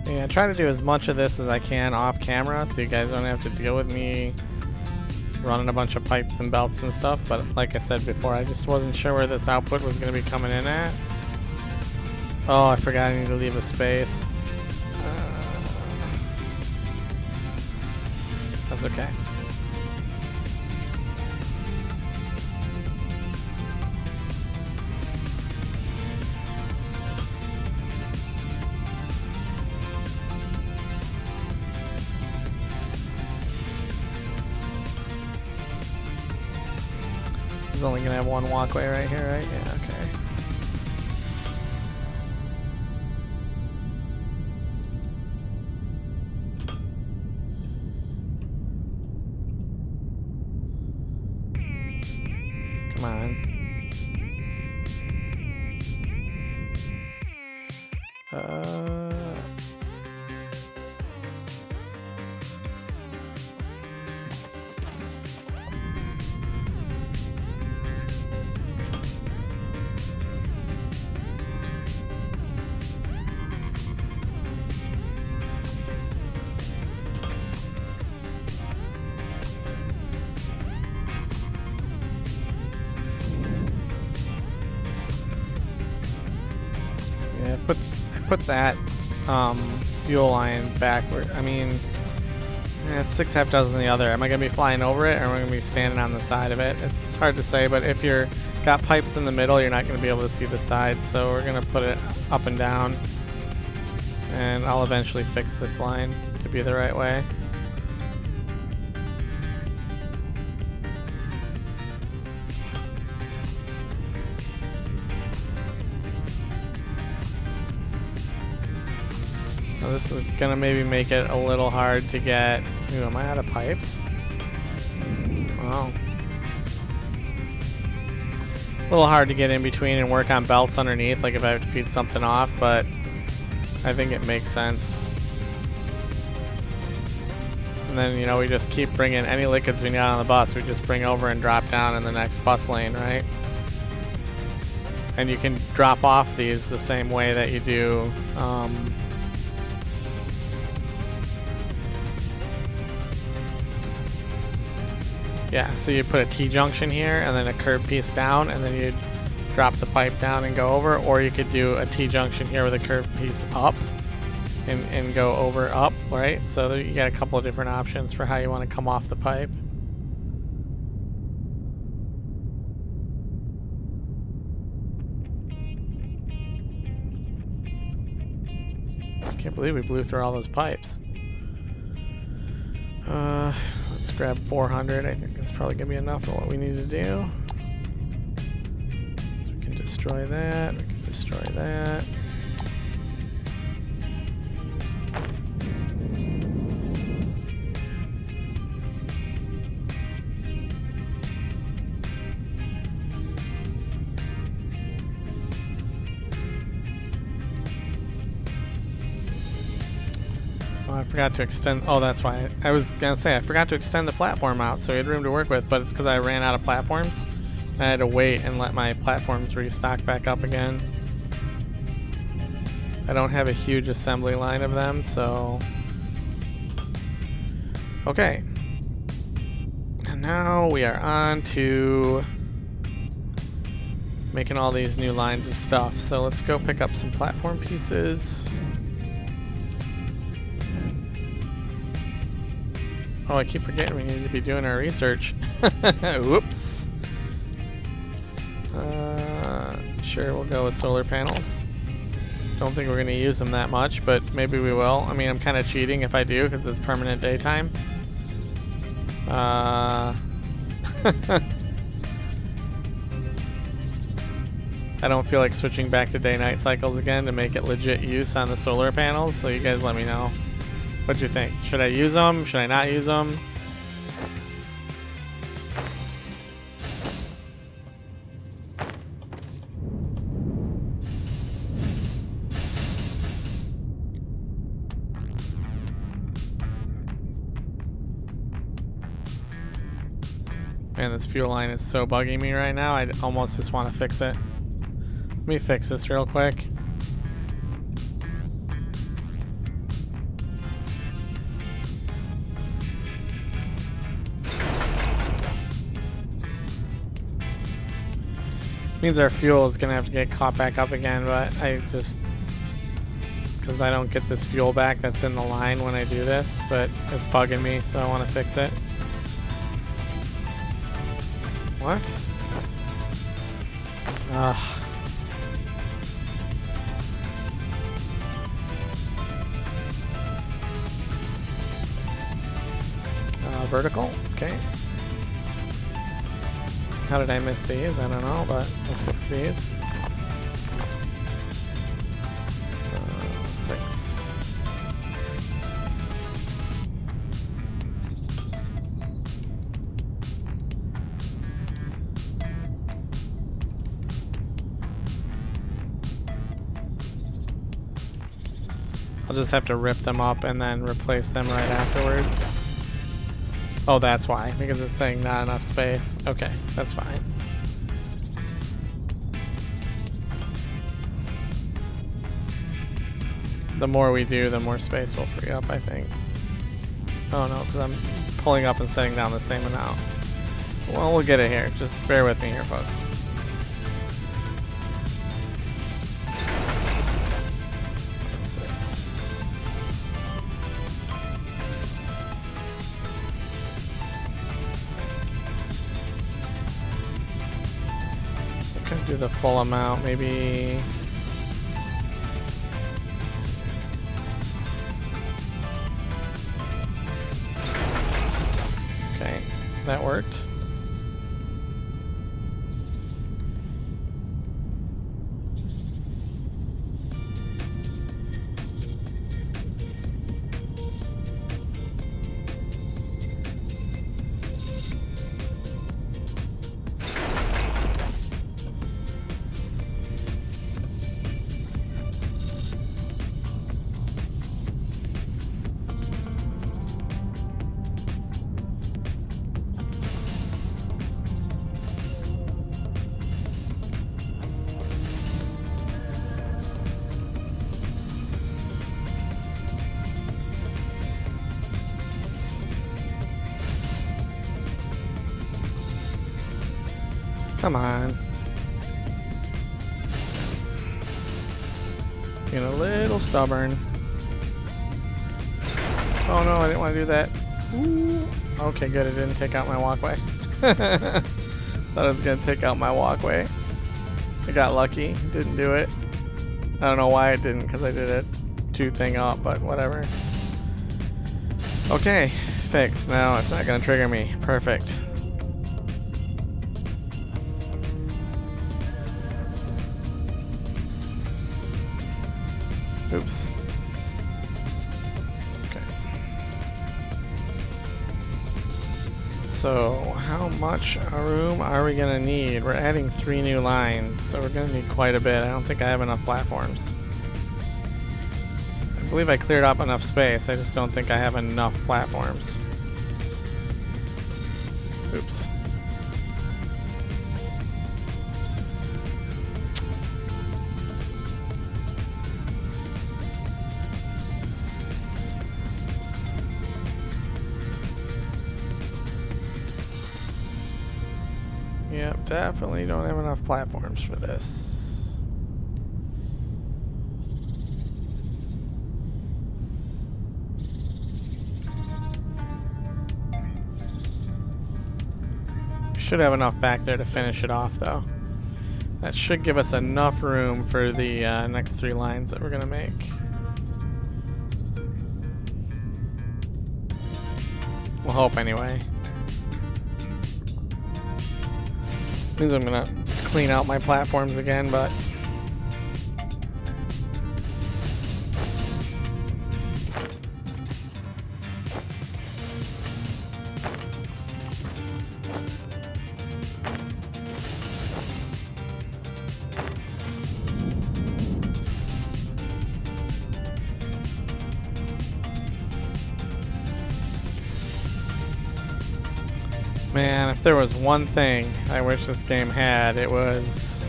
Yeah, I try to do as much of this as I can off camera so you guys don't have to deal with me running a bunch of pipes and belts and stuff, but like I said before, I just wasn't sure where this output was going to be coming in at. Oh, I forgot I need to leave a space. That's okay. It's only gonna have one walkway right here, right? Yeah, okay. Come on. I put that fuel line backward. I mean, It's 6 half dozen the other. Am I going to be flying over it, or am I going to be standing on the side of it? It's hard to say, but if you're got pipes in the middle, you're not going to be able to see the sides, so we're going to put it up and down. And I'll eventually fix this line to be the right way. Now this is gonna maybe make it a little hard to get. Ooh, am I out of pipes? Wow. A little hard to get in between and work on belts underneath, like if I have to feed something off, but I think it makes sense. And then, you know, we just keep bringing any liquids we need on the bus, we just bring over and drop down in the next bus lane, right? And you can drop off these the same way that you do yeah, so you put a T-junction here and then a curb piece down, and then you drop the pipe down and go over, or you could do a T-junction here with a curb piece up and go over up, right? So you got a couple of different options for how you want to come off the pipe. I can't believe we blew through all those pipes. Let's grab 400. I think that's probably gonna be enough for what we need to do. So we can destroy that. We can destroy that. I forgot to extend. Oh, that's why. I was gonna say I forgot to extend the platform out so we had room to work with, but it's because I ran out of platforms. I had to wait and let my platforms restock back up again. I don't have a huge assembly line of them, so. Okay. And now we are on to making all these new lines of stuff. So let's go pick up some platform pieces. Oh, I keep forgetting we need to be doing our research. Whoops. Sure, we'll go with solar panels. Don't think we're going to use them that much, but maybe we will. I mean, I'm kind of cheating if I do, because it's permanent daytime. I don't feel like switching back to day-night cycles again to make it legit use on the solar panels, so you guys let me know. What do you think? Should I use them? Should I not use them? Man, this fuel line is so bugging me right now. I almost just want to fix it. Let me fix this real quick. Means our fuel is gonna have to get caught back up again, but I just, because I don't get this fuel back that's in the line when I do this, but it's bugging me, so I want to fix it. What? Vertical, okay. How did I miss these? I don't know, but we'll fix these. 6. I'll just have to rip them up and then replace them right afterwards. Oh, that's why, because it's saying not enough space. Okay, that's fine. The more we do, the more space we'll free up, I think. Oh no, because I'm pulling up and setting down the same amount. Well, we'll get it here. Just bear with me here, folks. do the full amount, maybe. Okay, that worked. Come on. Being a little stubborn. Oh no, I didn't want to do that. Ooh. Okay, good. It didn't take out my walkway. Thought it was going to take out my walkway. I got lucky. Didn't do it. I don't know why it didn't, because I did it 2 thing up, but whatever. Okay, fixed. Now it's not going to trigger me. Perfect. Oops. Okay. So, how much room are we gonna need? We're adding 3 new lines, so we're gonna need quite a bit. I don't think I have enough platforms. I believe I cleared up enough space, I just don't think I have enough platforms. Oops. Yep, definitely don't have enough platforms for this. Should have enough back there to finish it off, though. That should give us enough room for the next 3 lines that we're gonna make. We'll hope anyway. Means I'm gonna clean out my platforms again, but man, if there was one thing I wish this game had, it was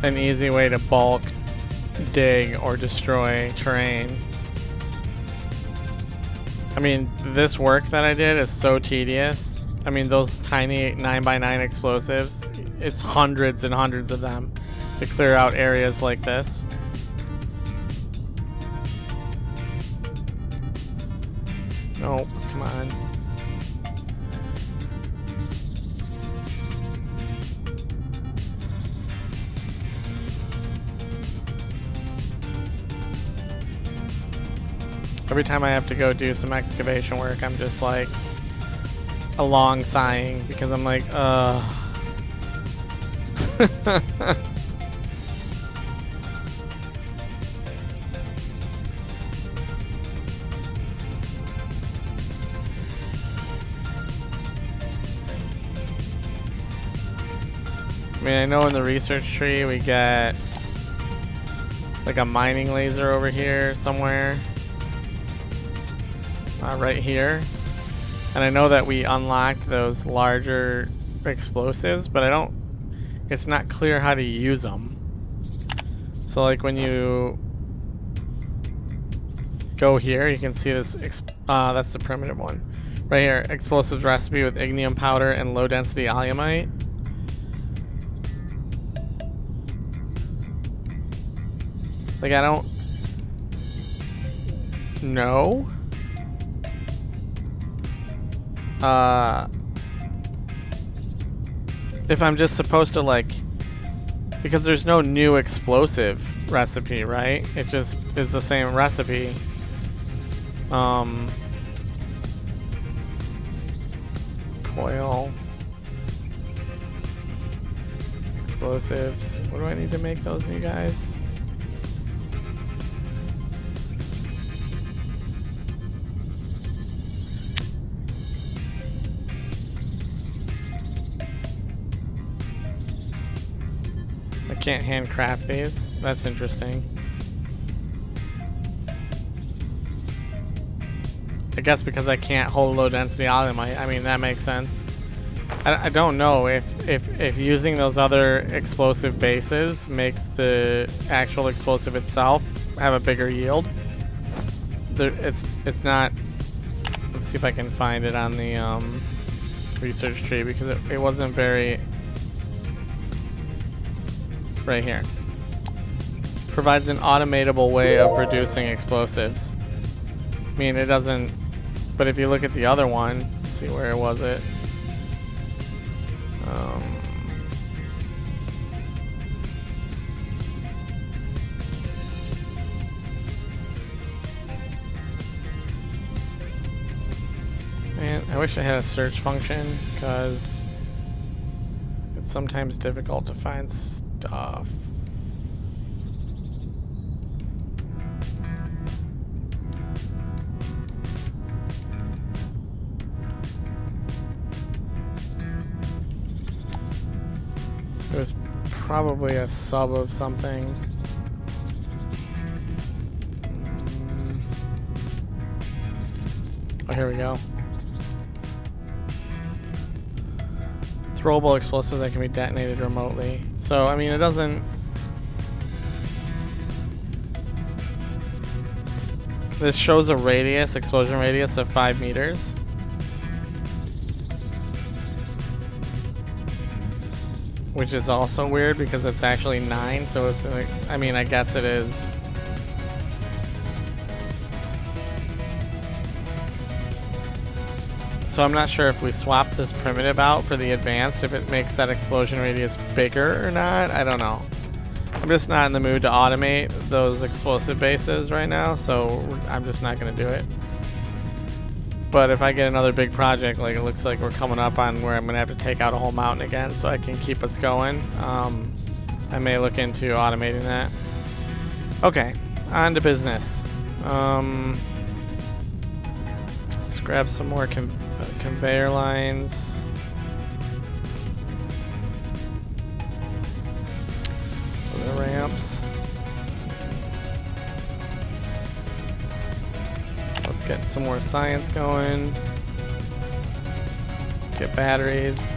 an easy way to bulk dig or destroy terrain. I mean, this work that I did is so tedious. I mean, those tiny 9x9 explosives, it's hundreds and hundreds of them to clear out areas like this. Nope, come on. Every time I have to go do some excavation work, I'm just like a long sighing because I'm like, I mean, I know in the research tree we get like a mining laser over here somewhere. Right here. And I know that we unlock those larger explosives, but it's not clear how to use them. So like when you go here, you can see this, that's the primitive one. Right here, explosives recipe with ignium powder and low density Olumite. Like I don't know. if I'm just supposed to like, because there's no new explosive recipe, right? It just is the same recipe. Coil. Explosives. What do I need to make those new guys? I can't handcraft these. That's interesting. I guess because I can't hold low density Olumite. I mean, that makes sense. I don't know if using those other explosive bases makes the actual explosive itself have a bigger yield. It's not. Let's see if I can find it on the research tree, because it wasn't very. Right here. Provides an automatable way of producing explosives. I mean, it doesn't. But if you look at the other one, let's see, where was it? Man, I wish I had a search function, because it's sometimes difficult to find stuff. It was probably a sub of something. Oh, here we go. Throwable explosives that can be detonated remotely. So, I mean, it doesn't... This shows a radius, explosion radius of 5 meters. Which is also weird because it's actually 9, so it's like, I mean, I guess it is. So I'm not sure if we swap this primitive out for the advanced, if it makes that explosion radius bigger or not. I don't know. I'm just not in the mood to automate those explosive bases right now, so I'm just not going to do it. But if I get another big project, like it looks like we're coming up on where I'm going to have to take out a whole mountain again so I can keep us going, I may look into automating that. Okay, on to business. Let's grab some more conveyor lines. The ramps. Let's get some more science going. Let's get batteries.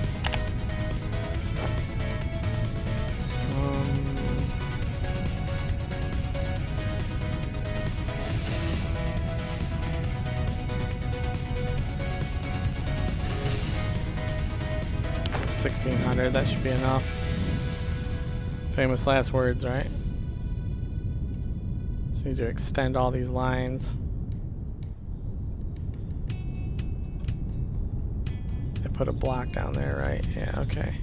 1600, that should be enough. Famous last words, right? Just need to extend all these lines. I put a block down there, right? Yeah, okay.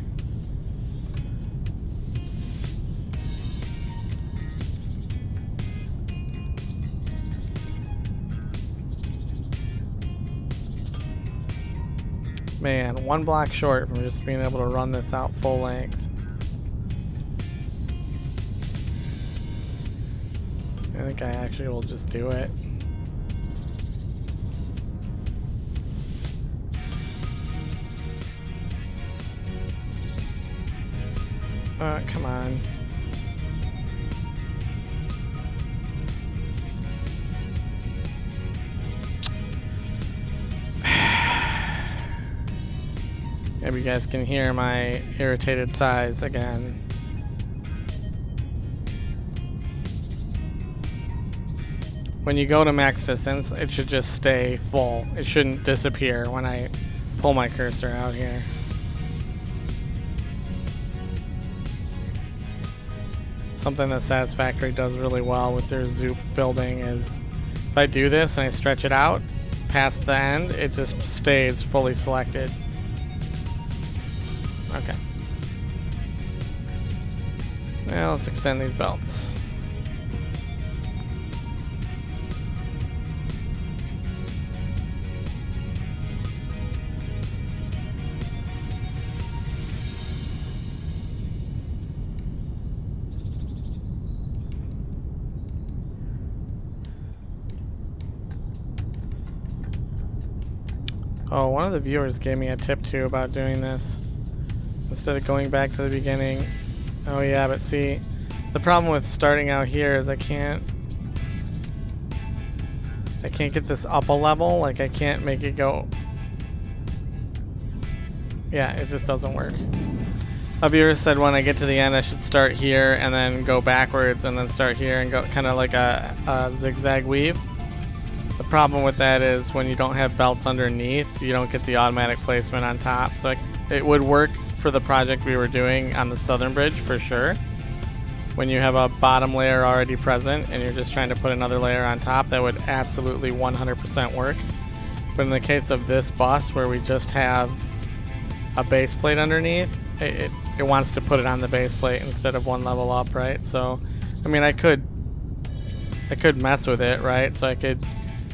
Man, one block short from just being able to run this out full length. I think I actually will just do it. Come on. Maybe you guys can hear my irritated sighs again. When you go to max distance, it should just stay full. It shouldn't disappear when I pull my cursor out here. Something that Satisfactory does really well with their Zoop building is if I do this and I stretch it out past the end, it just stays fully selected. Okay. Now let's extend these belts. Oh, one of the viewers gave me a tip too about doing this. Instead of going back to the beginning. Oh yeah, but see, the problem with starting out here is I can't get this up a level. Like I can't make it go. Yeah, it just doesn't work. A viewer said when I get to the end I should start here and then go backwards and then start here and go kind of like a zigzag weave. The problem with that is when you don't have belts underneath, you don't get the automatic placement on top. So it would work for the project we were doing on the southern bridge for sure. When you have a bottom layer already present and you're just trying to put another layer on top, that would absolutely 100% work. But in the case of this bus where we just have a base plate underneath, it wants to put it on the base plate instead of one level up, right? So, I mean, I could mess with it, right? So I could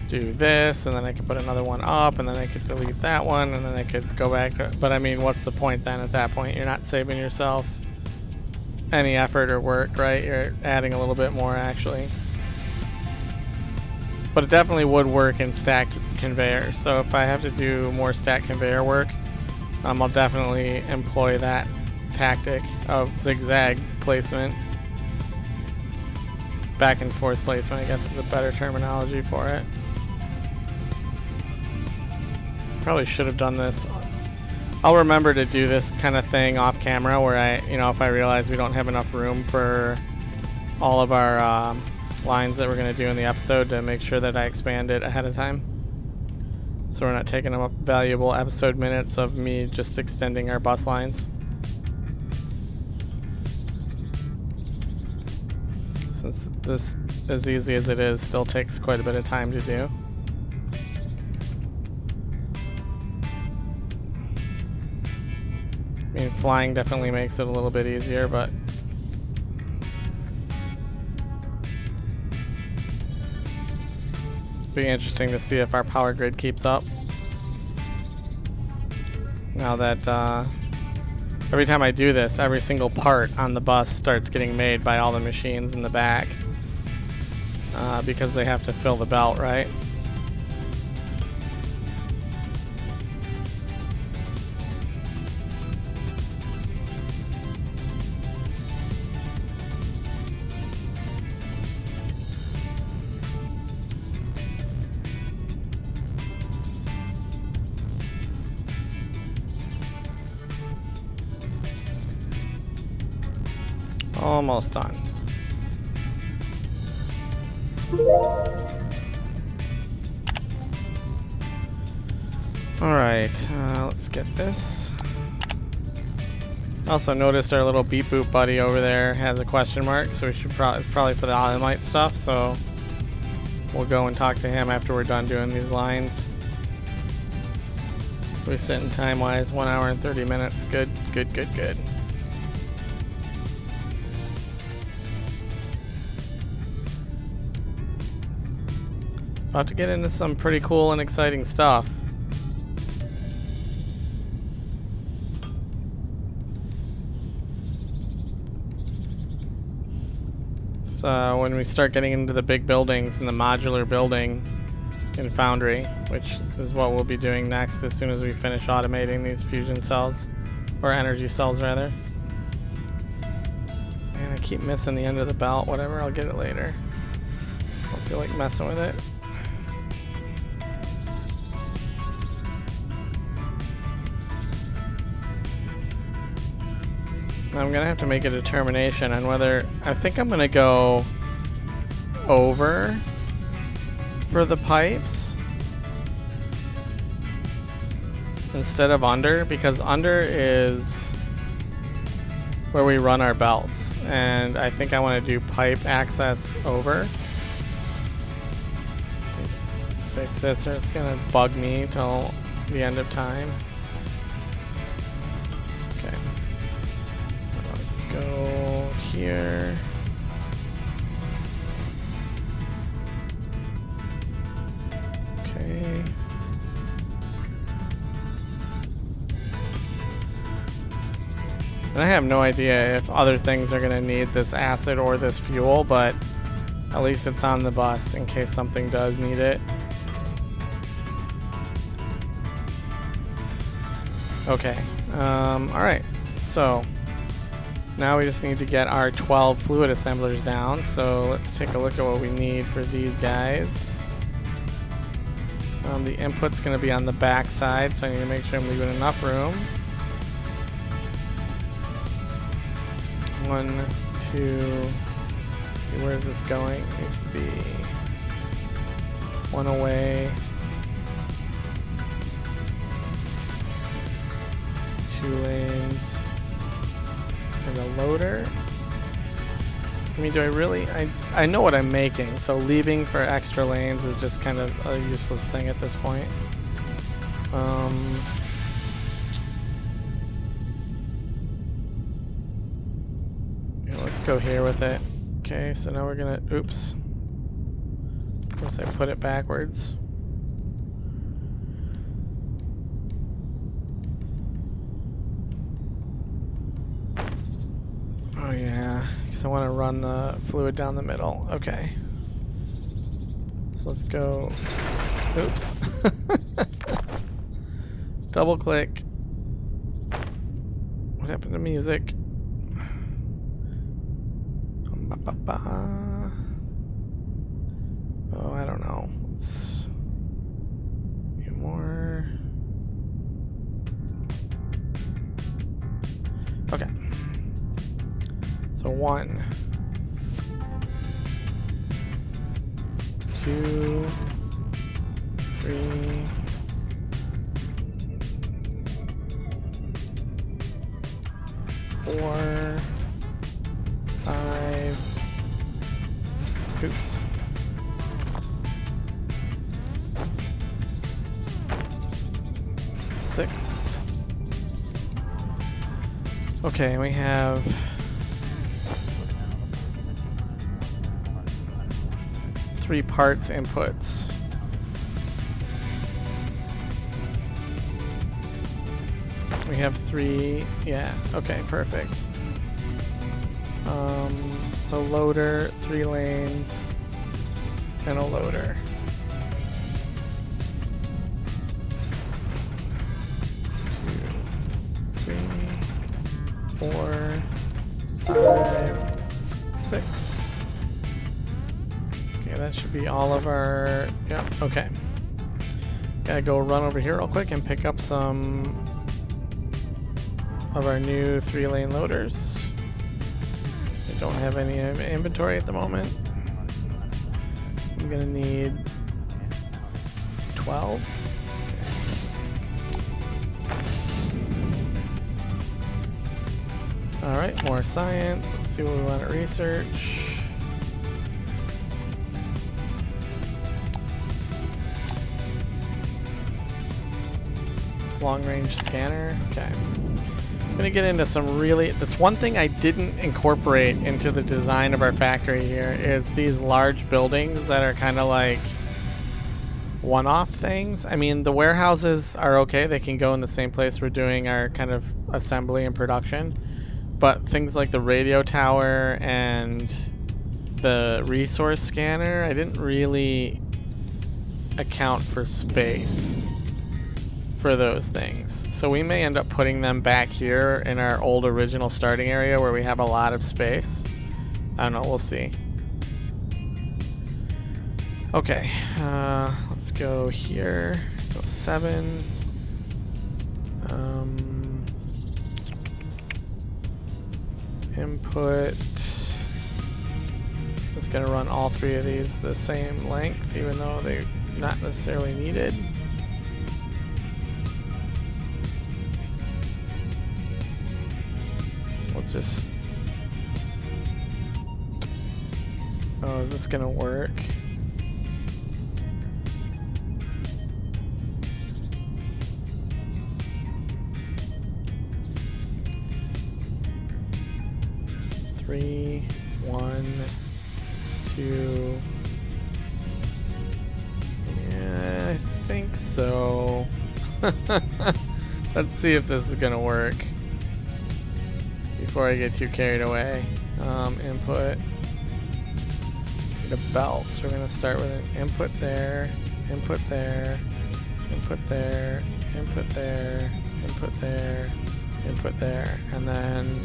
do this, and then I could put another one up, and then I could delete that one, and then I could go back to it. But I mean, what's the point then at that point? You're not saving yourself any effort or work, right? You're adding a little bit more actually. But it definitely would work in stacked conveyors. So if I have to do more stacked conveyor work, I'll definitely employ that tactic of zigzag placement. Back and forth placement, I guess, is a better terminology for it. Probably should have done this. I'll remember to do this kind of thing off camera where if I realize we don't have enough room for all of our lines that we're going to do in the episode, to make sure that I expand it ahead of time. So we're not taking up valuable episode minutes of me just extending our bus lines. Since this, as easy as it is, still takes quite a bit of time to do. I mean, flying definitely makes it a little bit easier, but it'll be interesting to see if our power grid keeps up. Now that every time I do this, every single part on the bus starts getting made by all the machines in the back because they have to fill the belt, right? Almost done. Alright, let's get this. Also noticed our little beep boop buddy over there has a question mark, so we should it's probably for the Olumite stuff, so we'll go and talk to him after we're done doing these lines. We're sitting time-wise 1 hour and 30 minutes. Good, good, good, good. About to get into some pretty cool and exciting stuff. So when we start getting into the big buildings and the modular building in Foundry, which is what we'll be doing next as soon as we finish automating these fusion cells, or energy cells rather. And I keep missing the end of the belt, whatever, I'll get it later. Don't feel like messing with it. I'm gonna have to make a determination on whether, I think I'm gonna go over for the pipes instead of under, because under is where we run our belts, and I think I want to do pipe access over. Fix this or it's gonna bug me till the end of time. Okay. Go here. Okay. And I have no idea if other things are going to need this acid or this fuel, but at least it's on the bus in case something does need it. Okay. Alright. So, now we just need to get our 12 fluid assemblers down. So, let's take a look at what we need for these guys. The input's going to be on the back side, so I need to make sure I'm leaving enough room. 1, 2, see, where is this going? It needs to be 1 away, 2 lanes, and a loader. I mean, do I really? I know what I'm making, so leaving for extra lanes is just kind of a useless thing at this point. Let's go here with it. Okay, so now we're gonna, oops. Of course I put it backwards. Oh yeah, because I want to run the fluid down the middle. Okay. So let's go, oops. Double click. What happened to music? Oh, I don't know. Let's get more. Okay. So 1, 2, 3, 4, 5. Oops. 6. Okay, we have 3 parts inputs. We have 3, yeah, okay, perfect. So loader, 3 lanes, and a loader. 2, 3, 4, 5, 6. Okay, that should be all of our, yeah, okay. Gotta go run over here real quick and pick up some of our new 3-lane loaders. I don't have any inventory at the moment. I'm gonna need 12. Okay. Alright, more science. Let's see what we want to research. Long range scanner. Okay. I'm gonna get into some really, that's one thing I didn't incorporate into the design of our factory here, is these large buildings that are kind of like one-off things. I mean, the warehouses are okay, they can go in the same place we're doing our kind of assembly and production, but things like the radio tower and the resource scanner, I didn't really account for space for those things. So we may end up putting them back here in our old original starting area where we have a lot of space. I don't know, we'll see. Okay, let's go here, go 7. Input, just gonna run all 3 of these the same length, even though they're not necessarily needed. We'll just, oh, is this gonna work? 3, 1, 2. Yeah, I think so. Let's see if this is gonna work before I get too carried away. Input. Need a belt. So we're gonna start with an input there, input there, input there, input there, input there, input there, and then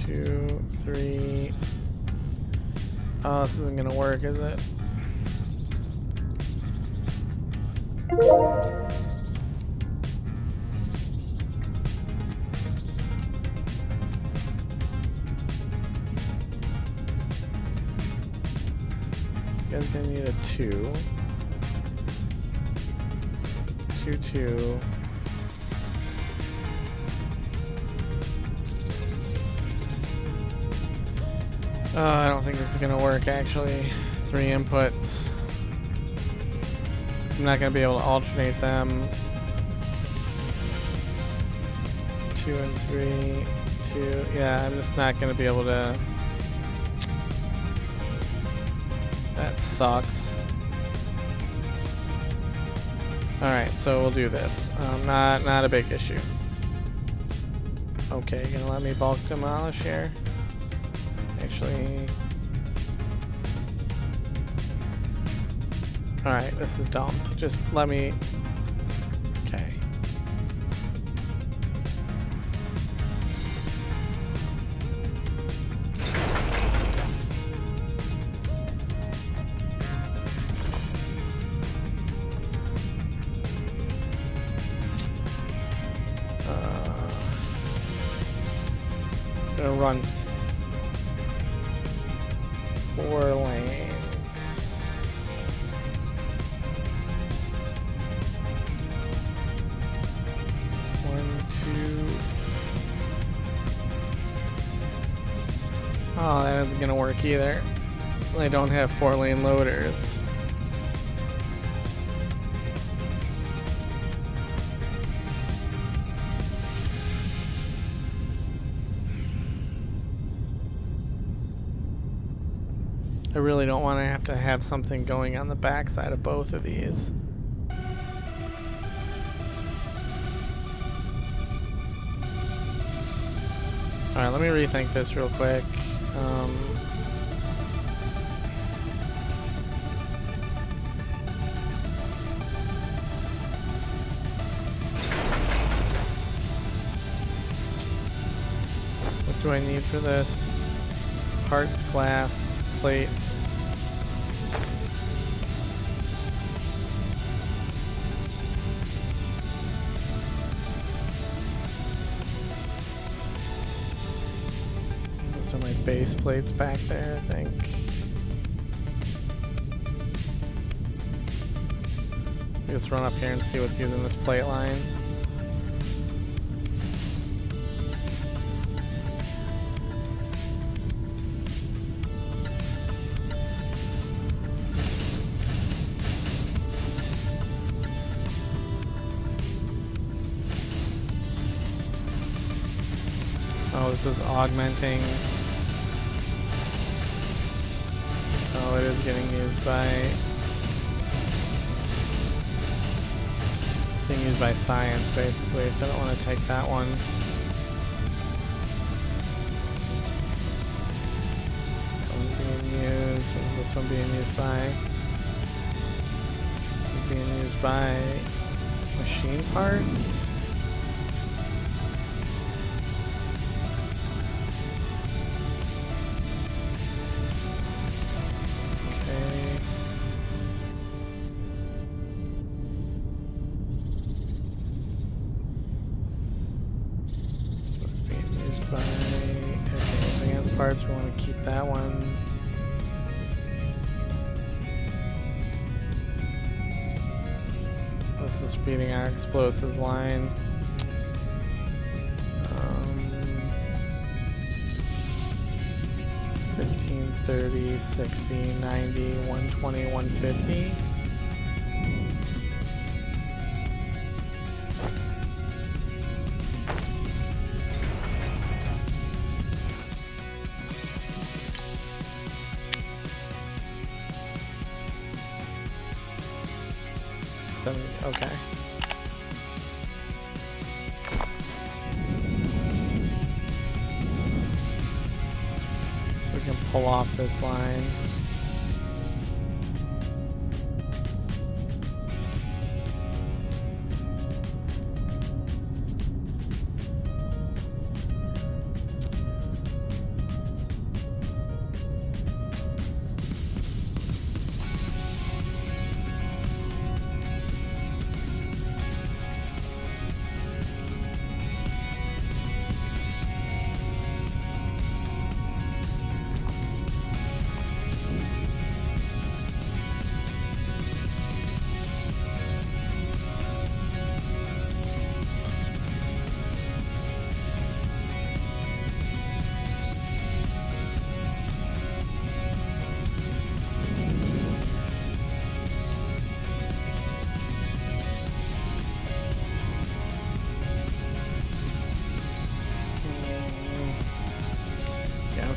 two, three. Oh, this isn't gonna work, is it? You guys gonna need a 2. 2, 2. I don't think this is gonna work actually. 3 inputs. I'm not gonna be able to alternate them. 2 and 3, 2. Yeah, I'm just not gonna be able to. That sucks. Alright, so we'll do this. Not a big issue. Okay, gonna let me bulk demolish here? Actually. Alright, this is dumb. Just let me. Okay. Gonna run 4 lanes. 1, 2. Oh, that isn't gonna work either. I don't have 4-lane loaders. I really don't want to have something going on the backside of both of these. Alright, let me rethink this real quick. What do I need for this? Parts, glass, plates. Those are my base plates back there, I think. Just run up here and see what's using this plate line. Oh, this is augmenting. Oh, it is getting used by science, basically, so I don't want to take that one. One's being used. What is this one being used by? It's being used by machine parts. Parts, we want to keep that one. This is feeding our explosives line. 15, 30, 60, 90, 120, 150. Okay. So we can pull off this line.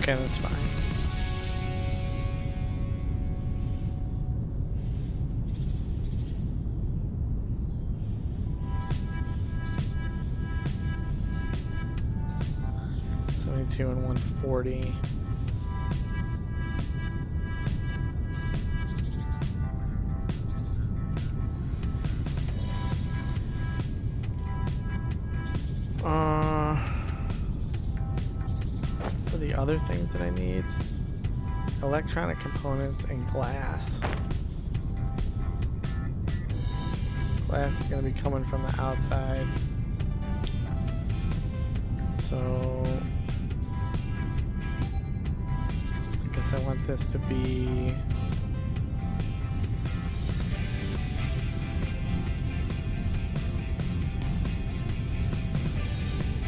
Okay, that's fine. $72 and $140. For the other things that I need, electronic components and glass. Glass is going to be coming from the outside. So I guess I want this to be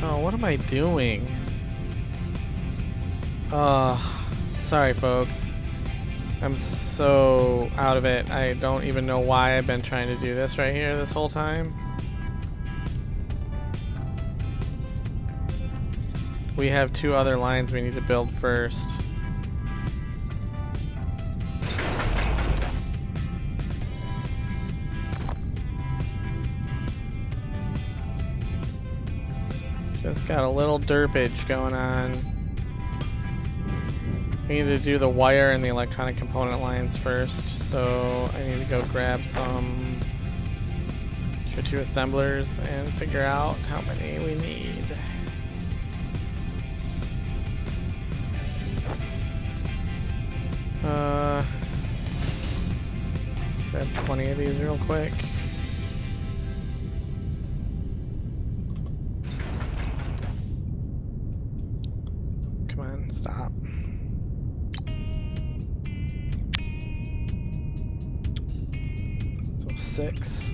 oh, what am I doing? Sorry folks. I'm so out of it. I don't even know why I've been trying to do this right here this whole time. We have two other lines we need to build first. Just got a little derpage going on. We need to do the wire and the electronic component lines first, so I need to go grab some for two assemblers and figure out how many we need. Grab 20 of these real quick. Come on, stop. So 6.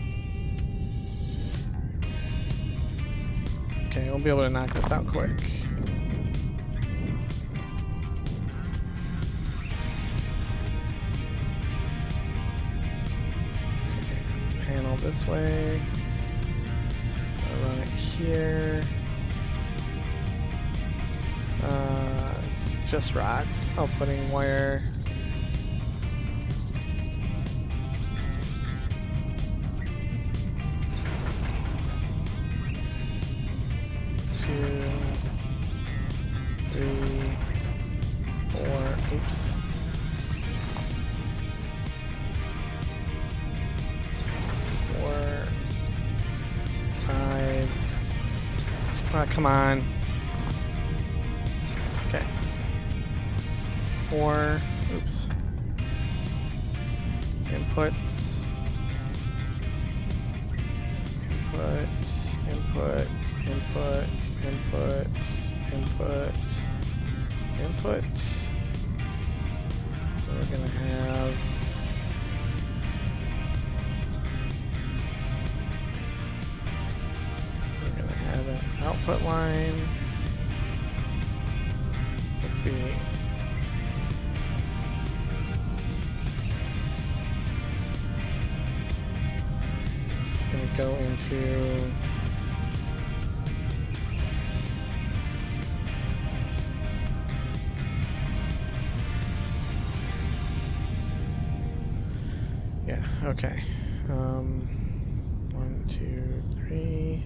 Okay, we'll be able to knock this out quick. Panel this way. I'll run it here. It's just rods. Outputting wire. Oops. 4, 5. Oh, come on. Okay. 4. Oops. Inputs. Input. We're gonna have an output line. Let's see. go into okay. 1, 2, 3.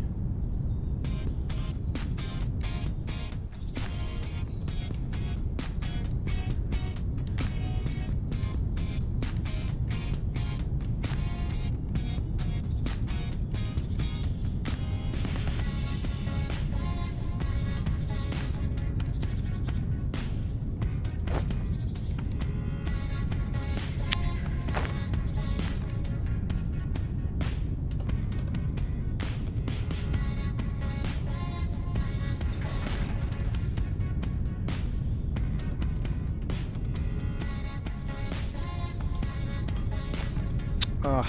Ugh.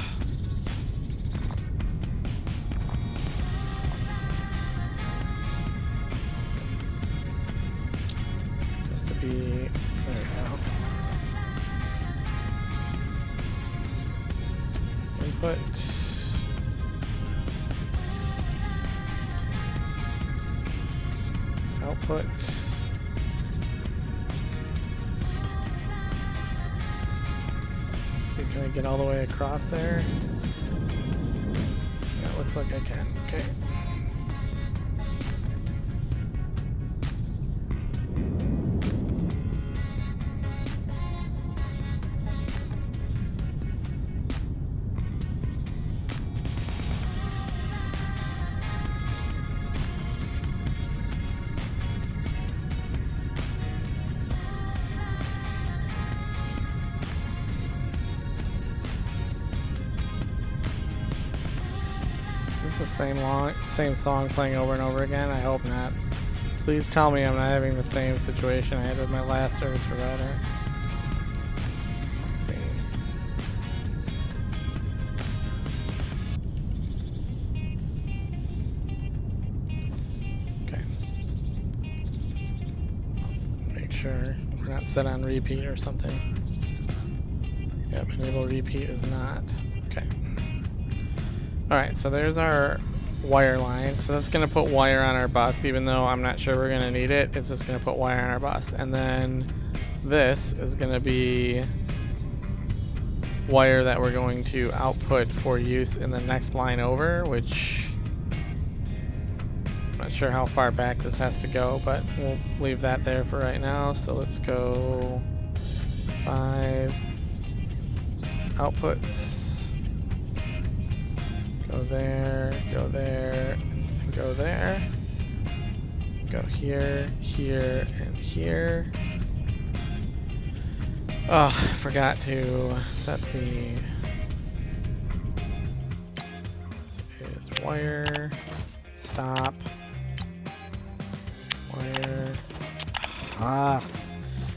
Has to be, there we go. Input. Output. Can I get all the way across there? Yeah, it looks like I can. Okay. The same song playing over and over again? I hope not. Please tell me I'm not having the same situation I had with my last service provider. Let's see. Okay. Make sure we're not set on repeat or something. Yep, enable repeat is not. Okay. Alright, so there's our wire line. So that's going to put wire on our bus, even though I'm not sure we're going to need it. It's just going to put wire on our bus. And then this is going to be wire that we're going to output for use in the next line over, which I'm not sure how far back this has to go, but we'll leave that there for right now. So let's go 5 outputs. Go there, go there, and go there. Go here, here, and here. Oh, I forgot to set the... This is wire, stop, wire. Ah,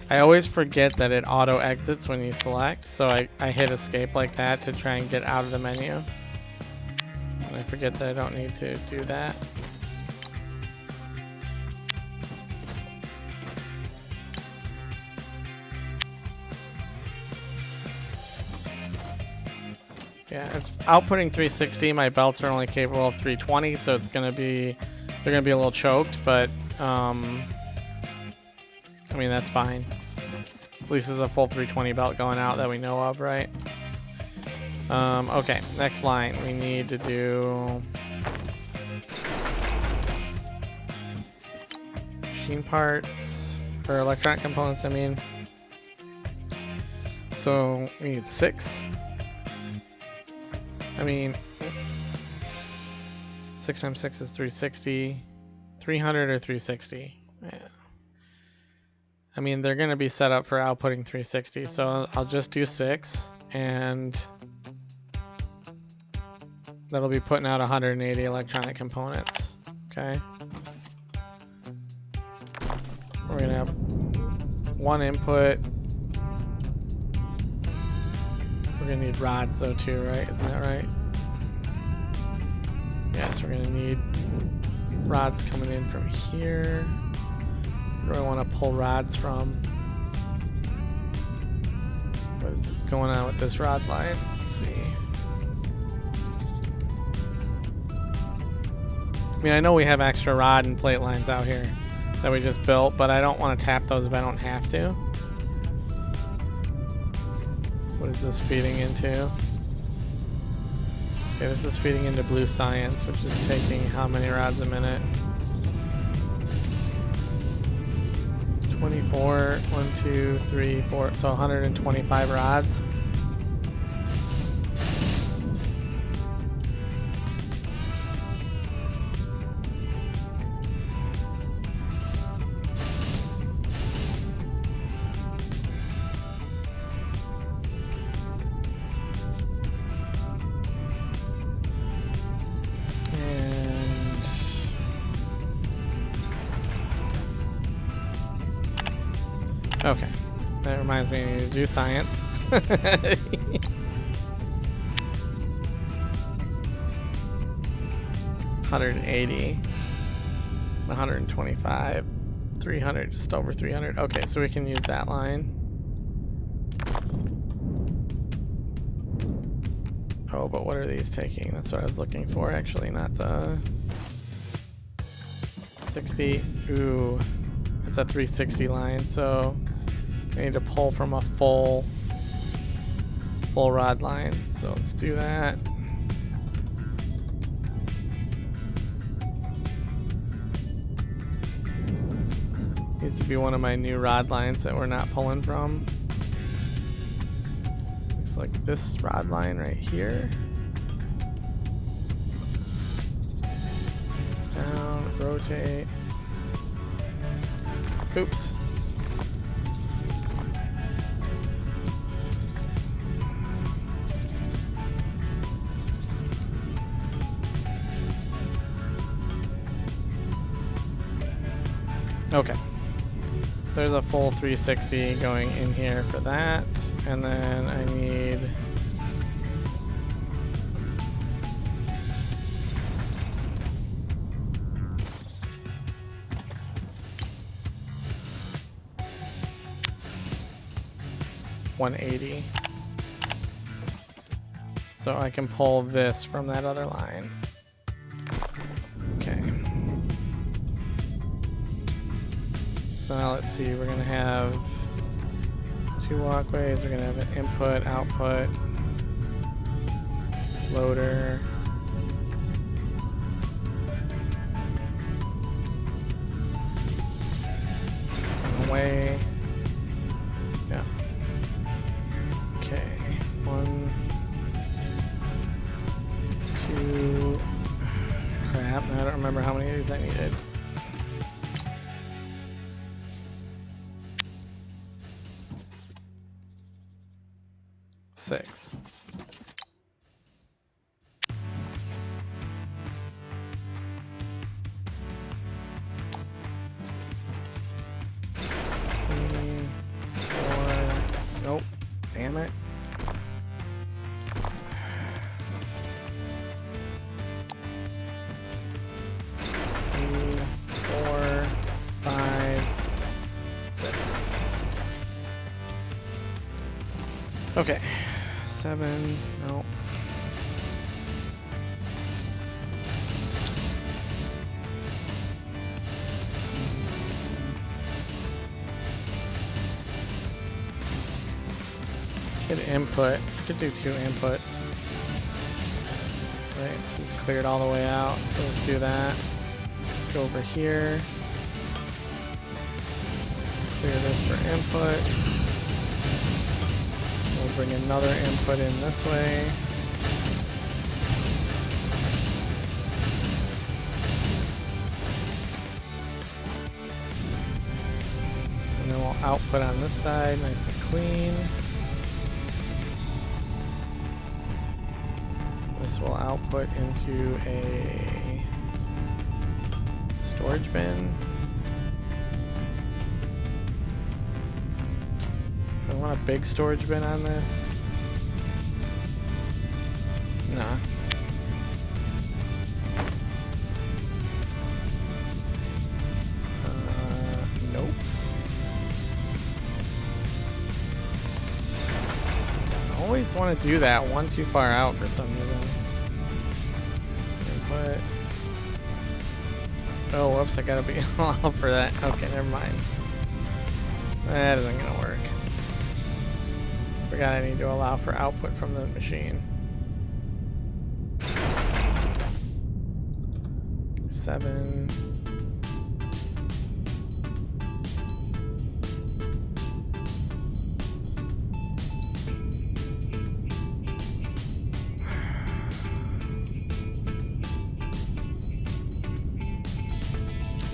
I always forget that it auto exits when you select, so I hit escape like that to try and get out of the menu. And I forget that I don't need to do that. Yeah, it's outputting 360. My belts are only capable of 320, so it's gonna be, they're gonna be a little choked, but I mean that's fine. At least there's a full 320 belt going out that we know of, right? Okay, next line. We need to do machine parts, or electronic components, I mean. So we need 6. I mean, 6 times 6 is 360. 300 or 360. Yeah. I mean, they're going to be set up for outputting 360, so I'll just do 6, and that'll be putting out 180 electronic components. Okay. We're going to have 1 input. We're going to need rods, though, too, right? Isn't that right? Yes, we're going to need rods coming in from here. Where do I want to pull rods from? What is going on with this rod line? Let's see. I mean, I know we have extra rod and plate lines out here that we just built, but I don't want to tap those if I don't have to. What is this feeding into? Okay, this is feeding into blue science, which is taking how many rods a minute? 24, 1, 2, 3, 4, so 125 rods. Okay, that reminds me I need to do science. 180, 125, 300, just over 300. Okay, so we can use that line. Oh, but what are these taking? That's what I was looking for, actually, not the 60. Ooh, that's a 360 line, so I need to pull from a full rod line. So let's do that. Needs to be one of my new rod lines that we're not pulling from. Looks like this rod line right here. Down, rotate. Oops. Okay. There's a full 360 going in here for that. And then I need $180. So I can pull this from that other line. Okay. So now let's see, we're gonna have 2 walkways, we're gonna have an input, output, loader. Away. Yeah. Okay. 1, 2. Crap, I don't remember how many of these I needed. 6. Nope. Damn it. 3, 4, 5, 6. Okay. 7. Nope. Get input. Could do 2 inputs. Right, this is cleared all the way out, so let's do that. Go over here. Clear this for input. We'll bring another input in this way. And then we'll output on this side, nice and clean. This will output into a storage bin. I want a big storage bin on this. Nah. Nope. I always want to do that one too far out for some reason. Input. Oh, whoops, I gotta be all for that. Okay, never mind. That isn't gonna work. Forgot I need to allow for output from the machine. 7.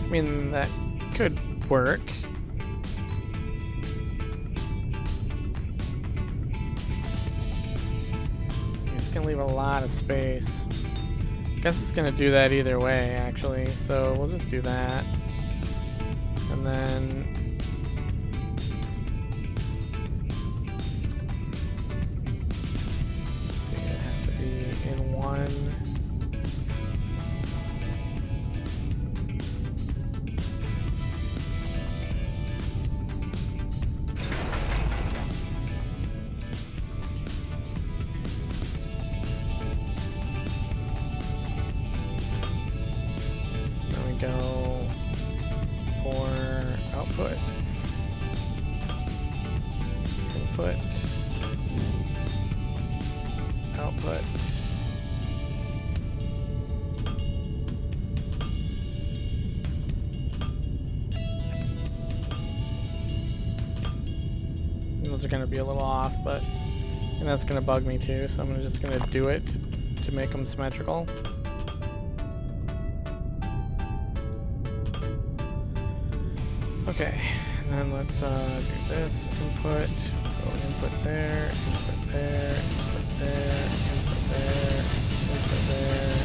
I mean, that could work. It's gonna leave a lot of space. I guess it's gonna do that either way, actually. So we'll just do that. And then let's see, it has to be in 1. Go for output, input, output. Those are going to be a little off, but and that's going to bug me too, so I'm just going to do it to make them symmetrical. Okay, and then let's do this. Input, go input there, input there, input there, input there, input there,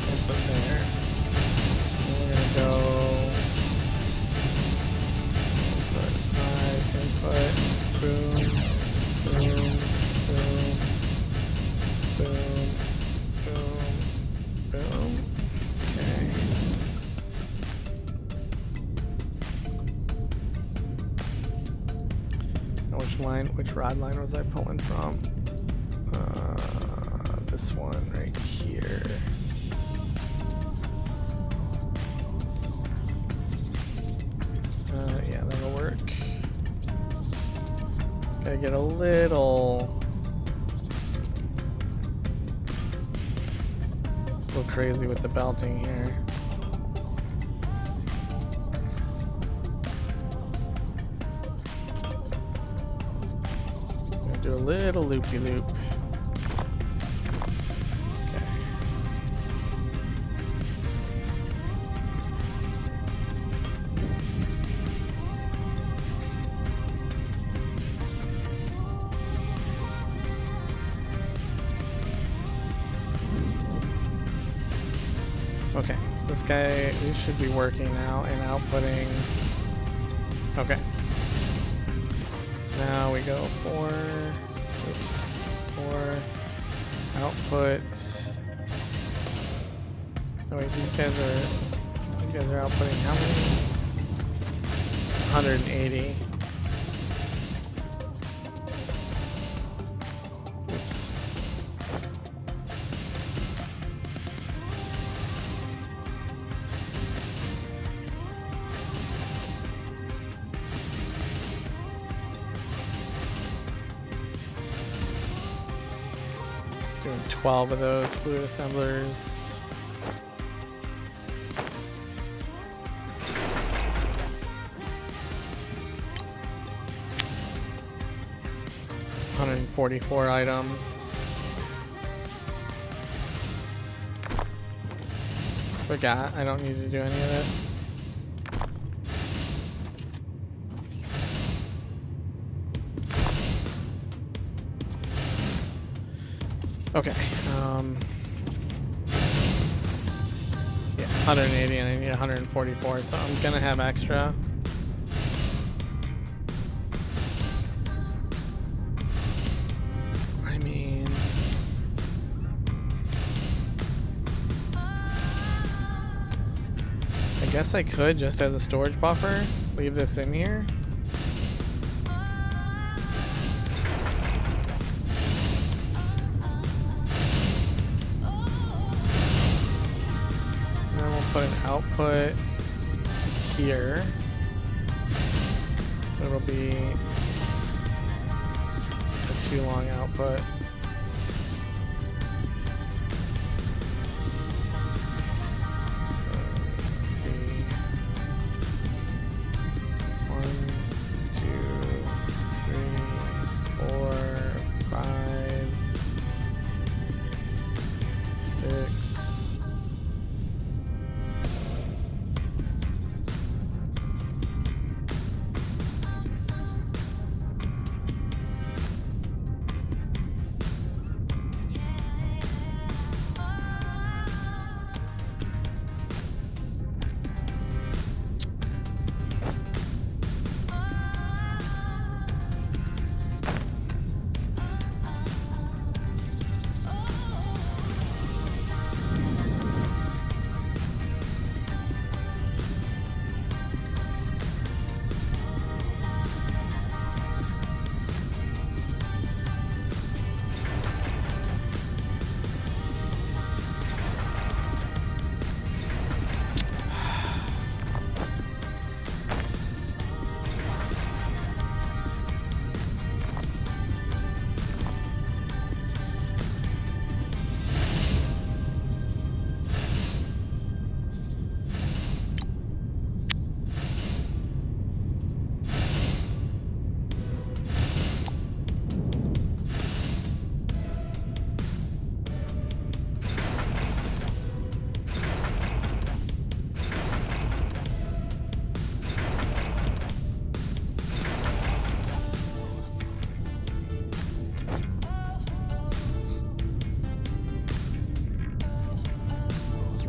input there. And we're gonna go input 5, input, boom, boom, boom, boom, boom, boom. Okay. Which rod line was I pulling from? This one right here. Yeah, that'll work. Gotta get a little crazy with the belting here. Do a little loopy-loop. Okay. Okay, so this guy, we should be working now and outputting. Okay. Now we go for output. Oh wait, these guys are outputting how many? 180. Oops. Doing 12 of those fluid assemblers. $144 items. Forgot, I don't need to do any of this. Okay, yeah, 180 and I need 144, so I'm gonna have extra. I mean, I guess I could just as a storage buffer leave this in here. Put an output output here. It'll be a too long output. Let's see. 1, 2, 3, 4, 5, 6.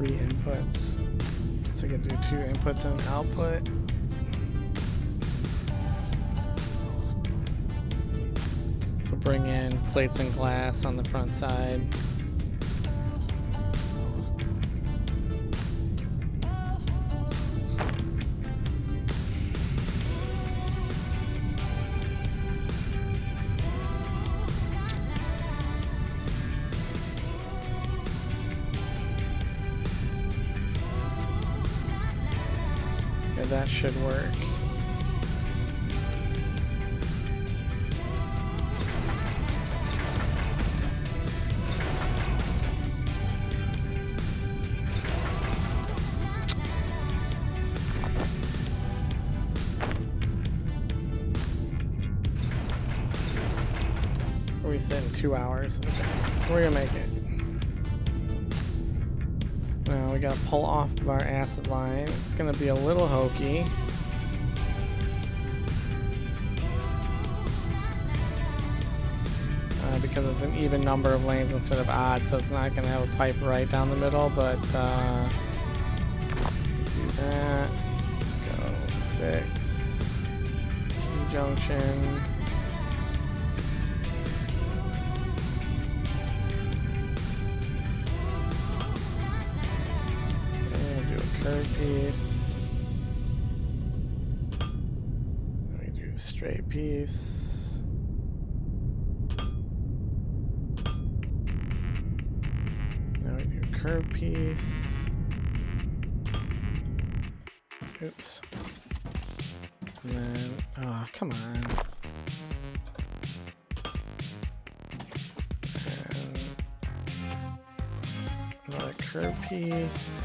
Inputs. So we can do 2 inputs and an output. So bring in plates and glass on the front side. That should work. We said in 2 hours. Okay, we're gonna make it. Now we gotta pull off of our acid line. It's gonna be a little hokey. Because it's an even number of lanes instead of odd, so it's not gonna have a pipe right down the middle, but do that. Let's go 6. T-junction. Curve piece. Then we do straight piece. Now we do curve piece. Oops. And then, oh, come on. And another curve piece.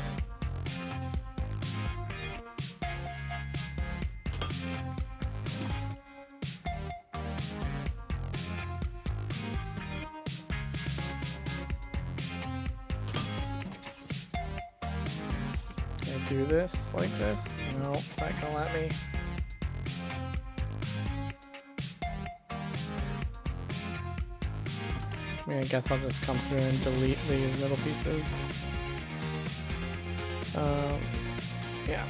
Do this like this? Nope, it's not gonna let me. I mean, I guess I'll just come through and delete these little pieces. Yeah.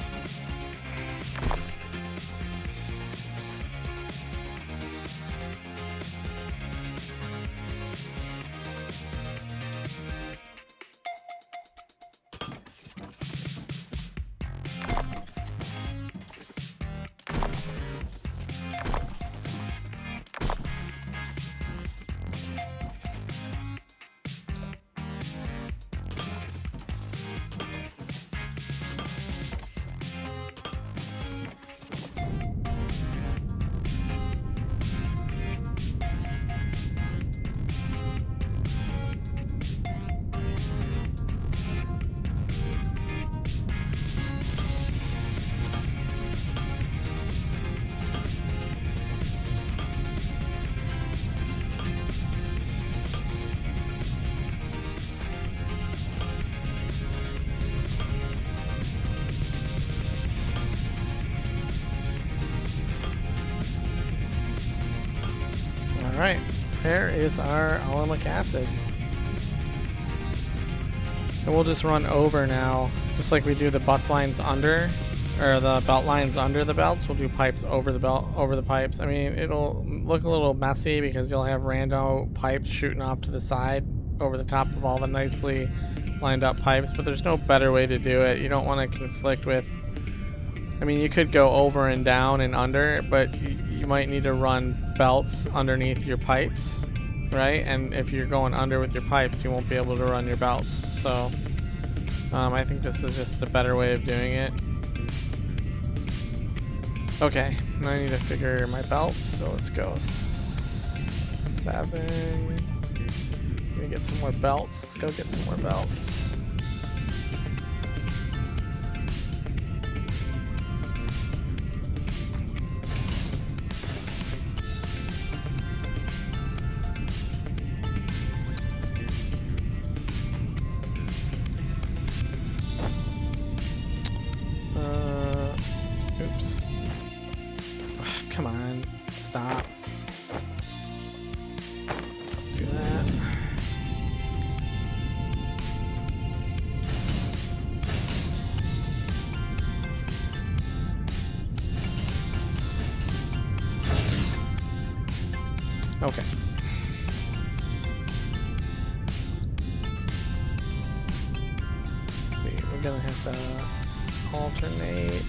Alright, there is our Olumic acid. And we'll just run over now, just like we do the bus lines under, or the belt lines under the belts. We'll do pipes over the belt, over the pipes. I mean, it'll look a little messy because you'll have rando pipes shooting off to the side over the top of all the nicely lined up pipes, but there's no better way to do it. You don't want to conflict with, I mean, you could go over and down and under, but you might need to run belts underneath your pipes, right? And if you're going under with your pipes, you won't be able to run your belts. So I think this is just the better way of doing it. Okay, now I need to figure my belts, so let's go 7. Gonna get some more belts. Let's go get some more belts. Oops. Ugh, come on, stop. Let's do that. Okay. Let's see, we're gonna have to alternate.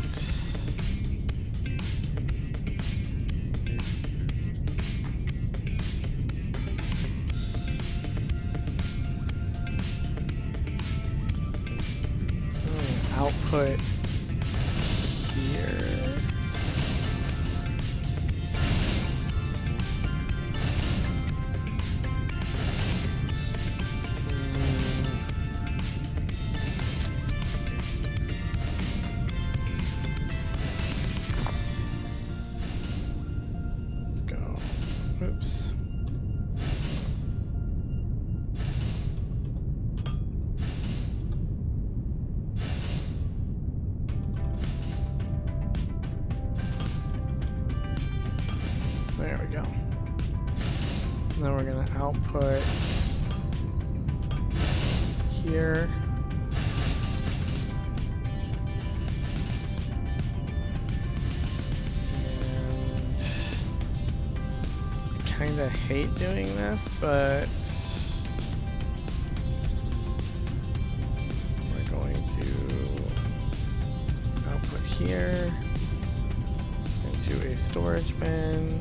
Output here. Let's go. Oops. There we go. Now we're gonna output here. And I kinda hate doing this, but we're going to output here into a storage bin.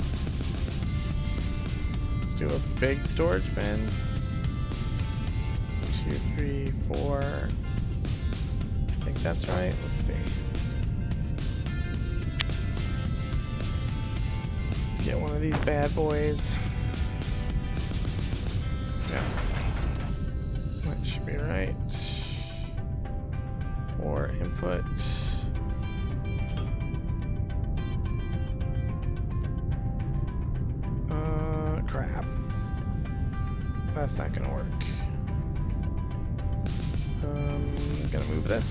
Do a big storage bin. 2, 3, 4. I think that's right. Let's see. Let's get one of these bad boys. Yeah. That should be right. 4 input. Crap. That's not gonna work. Gonna move this.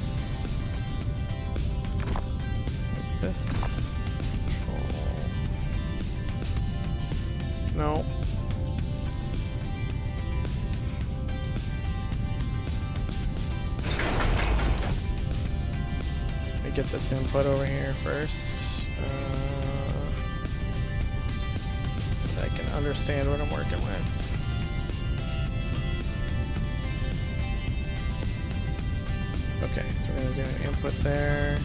Move this. Control. No. Let me get this input over here first. I can understand what I'm working with. Okay, so we're going to do an input there.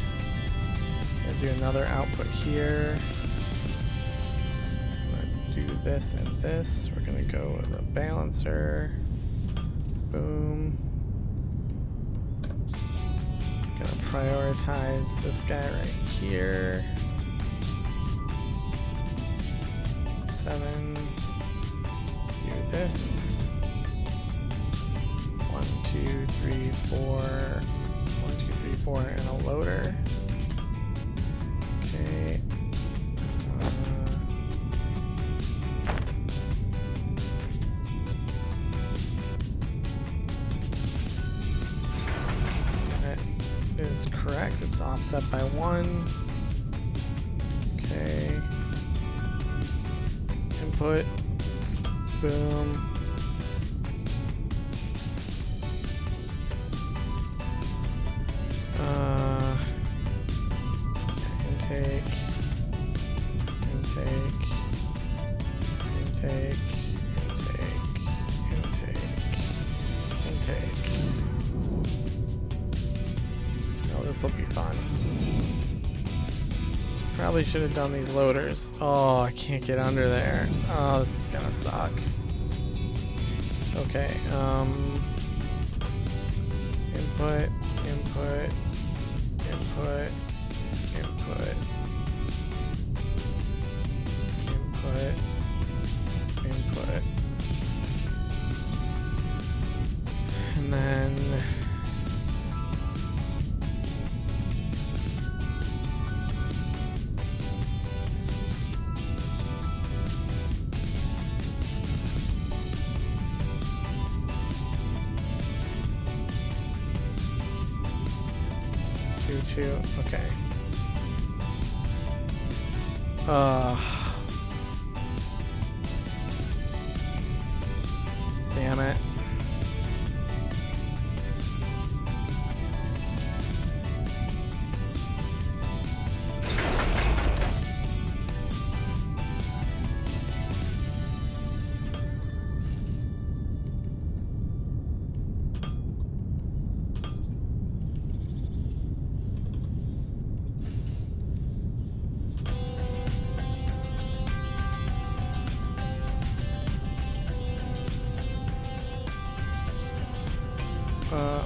We're going to do another output here. I'm going to do this and this. We're going to go with a balancer. Boom. Going to prioritize this guy right here. 7. Do this. 1, 2, 3, 4. 1, 2, 3, 4, and a loader. Okay. That is correct. It's offset by 1. Okay. Input boom. Intake, intake, intake, intake, intake. Oh, this will be fun. Probably should have done these loaders. Oh, I can't get under there. Oh, this is gonna suck. Okay, input, input, input, input, input, input. And then two, okay. Damn it.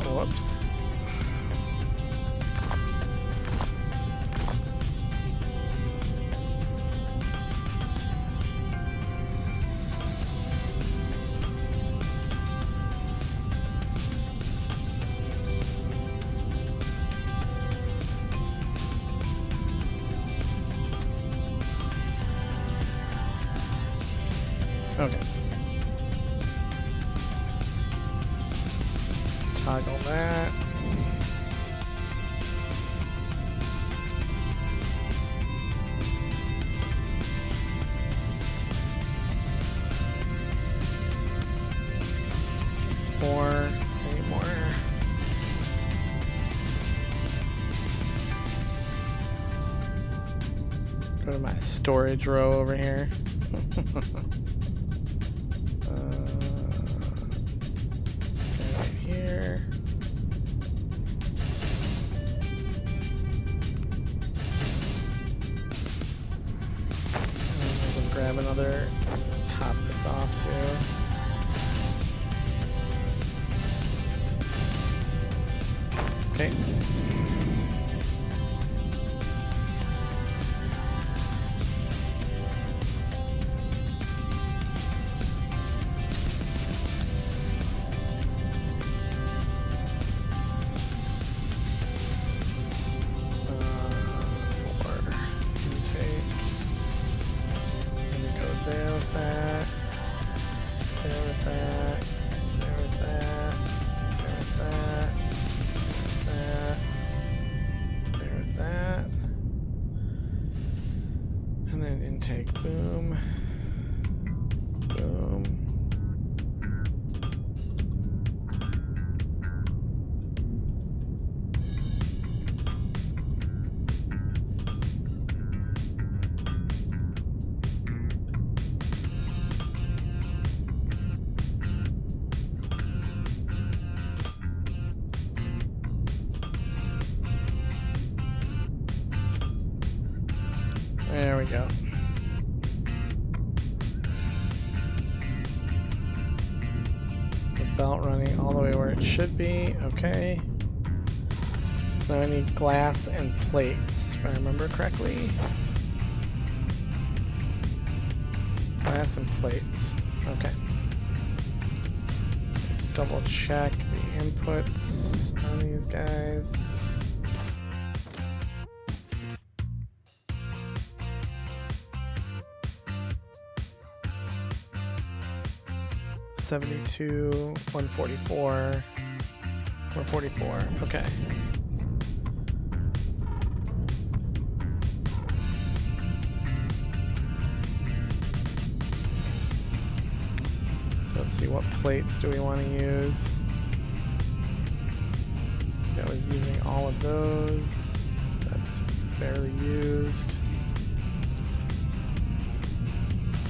Whoops. Okay. Toggle that. Any more? Go to my storage row over here. Right here. And grab another. Top this off too. Okay. There with that, there with that, there with that, there with that, there with that, and then intake, boom, boom. There we go. The belt running all the way where it should be. Okay. So I need glass and plates, if I remember correctly. Glass and plates. Okay. Just double check the inputs on these guys. 72, 144, 144. Okay. let's see, what plates do we want to use? I was using all of those. That's fairly used.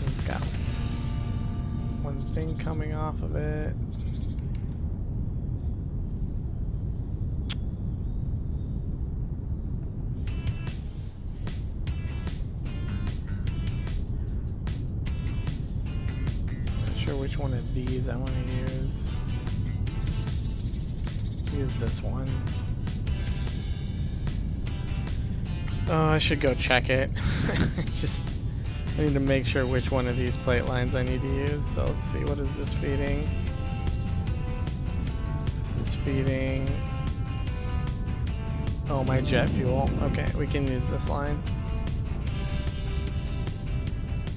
It's got one thing coming off of it. Which one of these I want to use. Let's use this one. Oh, I should go check it. I need to make sure which one of these plate lines I need to use. So let's see, what is this feeding? This is feeding... oh, my jet fuel. Okay, we can use this line.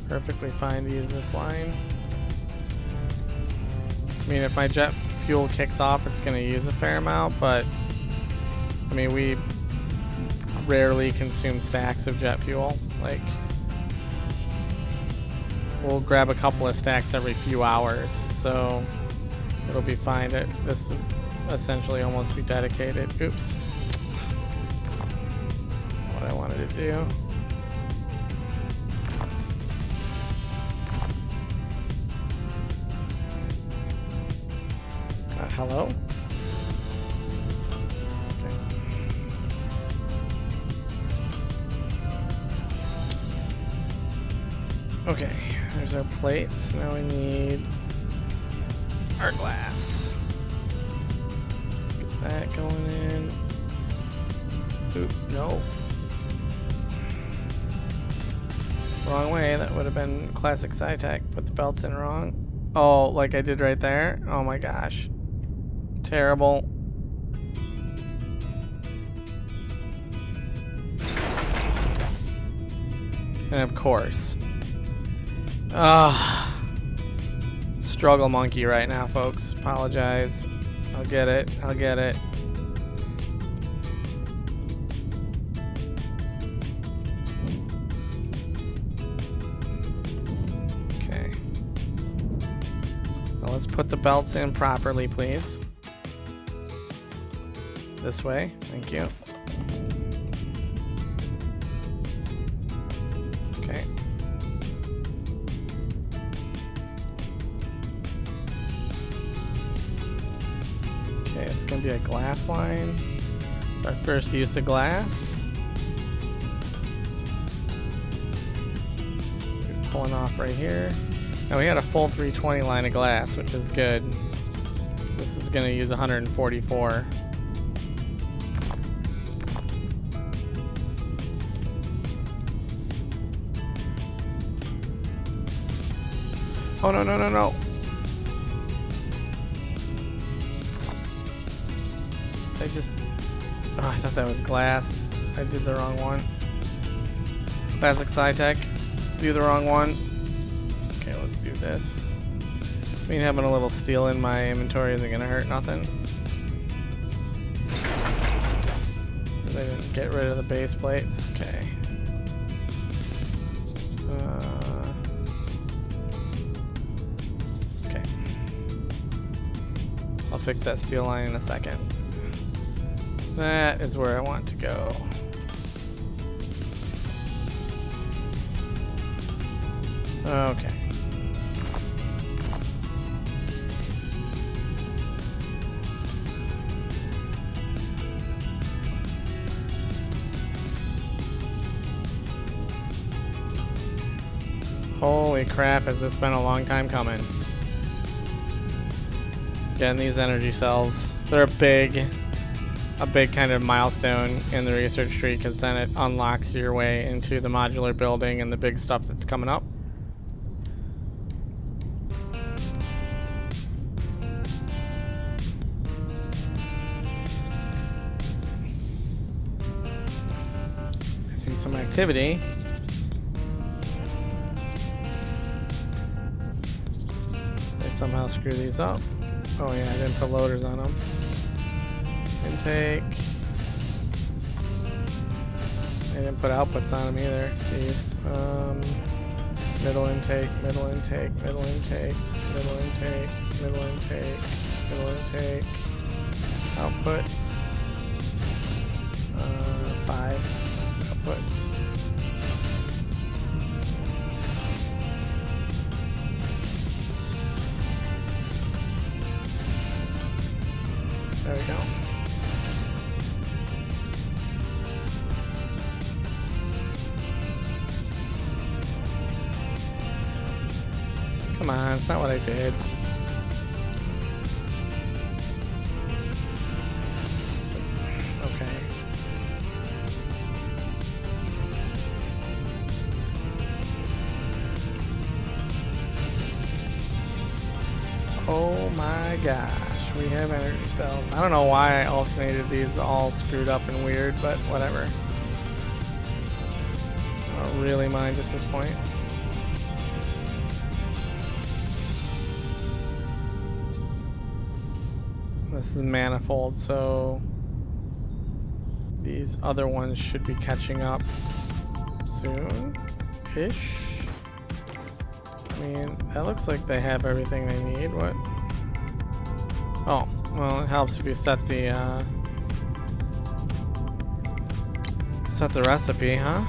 Perfectly fine to use this line. I mean, if my jet fuel kicks off, it's going to use a fair amount, but I mean, we rarely consume stacks of jet fuel. Like, we'll grab a couple of stacks every few hours, so it'll be fine. This will essentially almost be dedicated. Oops. What I wanted to do. Hello? Okay, there's our plates. Now we need our glass. Let's get that going in. Oop, no. Wrong way. That would have been classic SciTech. Put the belts in wrong. Oh, like I did right there? Oh my gosh. Terrible. And of course. Struggle monkey right now, folks. Apologize. I'll get it. I'll get it. Okay. Well, let's put the belts in properly, please. This way, thank you. Okay. Okay, it's gonna be a glass line. It's our first use of glass. We're pulling off right here. Now we had a full 320 line of glass, which is good. This is gonna use 144. Oh, no, no, no, no. I just... oh, I thought that was glass. I did the wrong one. Classic SciTech. Do the wrong one. Okay, let's do this. I mean, having a little steel in my inventory isn't gonna hurt nothing. They didn't get rid of the base plates. Okay. I'll fix that steel line in a second. That is where I want to go. Okay. Holy crap, has this been a long time coming. Getting these energy cells. They're a big kind of milestone in the research tree, because then it unlocks your way into the modular building and the big stuff that's coming up. I see some activity. They somehow screw these up. Oh yeah, I didn't put loaders on them. Intake. I didn't put outputs on them either. Jeez. Middle intake, middle intake, middle intake. middle intake, middle intake, middle intake. Outputs. 5 outputs. There we go. Come on, it's not what I did. Okay. Oh my gosh, we have energy cells. I don't know why I alternated these all screwed up and weird, but whatever. I don't really mind at this point. This is manifold, so these other ones should be catching up soon-ish. I mean, that looks like they have everything they need. What? Oh, well, it helps if you set the recipe, huh?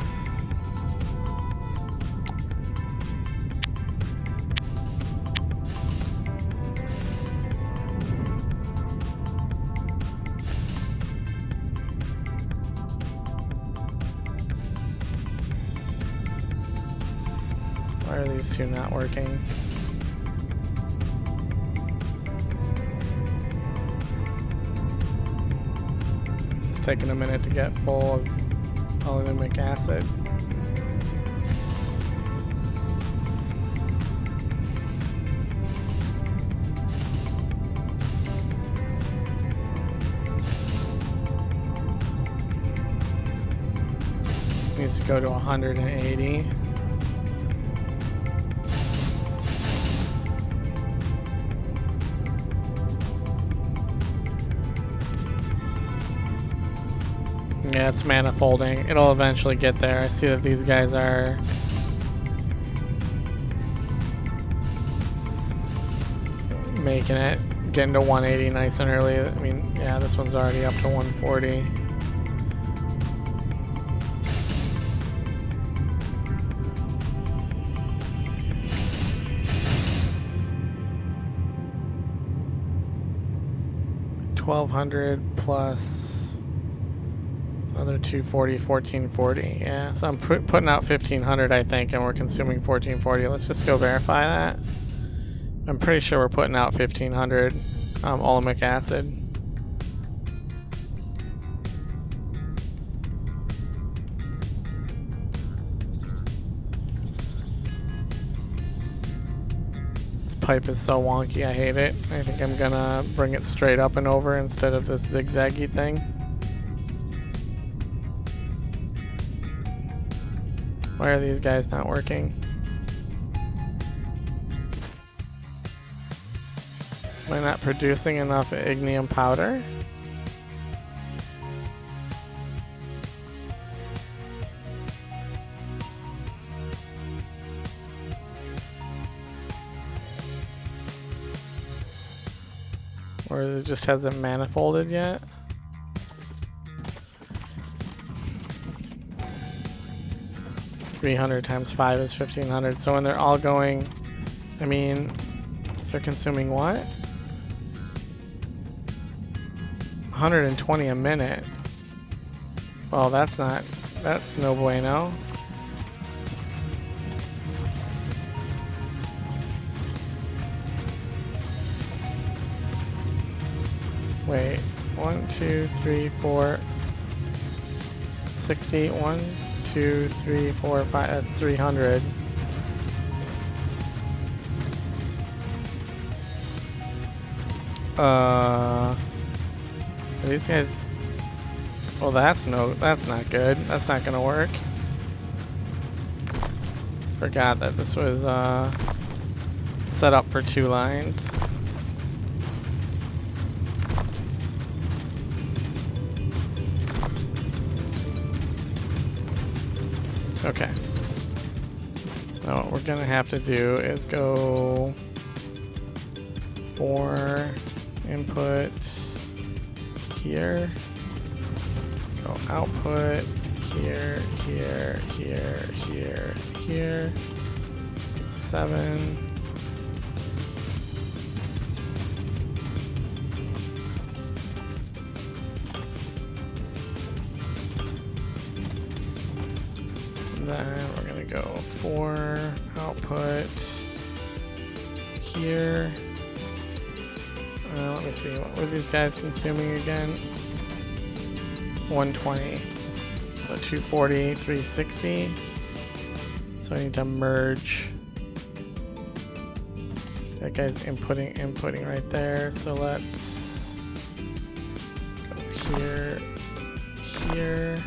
Why are these two not working? Just taking a minute to get full of Olumic acid. Needs to go to 180. Yeah, it's manifolding. It'll eventually get there. I see that these guys are making it, getting to 180 nice and early. I mean, yeah, this one's already up to 140. $1,200 plus another 240, 1440. Yeah, so I'm putting out 1,500, I think, and we're consuming 1440. Let's just go verify that. I'm pretty sure we're putting out 1,500 Olumic acid. This pipe is so wonky, I hate it. I think I'm gonna bring it straight up and over instead of this zigzaggy thing. Why are these guys not working? Am I not producing enough ignium powder? Or it just hasn't manifolded yet? $300 times 5 is 1,500. So when they're all going, I mean, they're consuming what? 120 a minute. Well, that's no bueno. Wait, 1, 2, 3, 4, 60, 1, 2, 3, 4, 5, that's 300. These guys, well, that's not good. That's not gonna work. Forgot that this was set up for 2 lines. Okay. So what we're gonna have to do is go 4 input here, go output here, here, here, here, here, 7. Then we're gonna go 4 output here. Let me see, what were these guys consuming again? 120. So 240, 360. So I need to merge. That guy's inputting right there. So let's go here, here.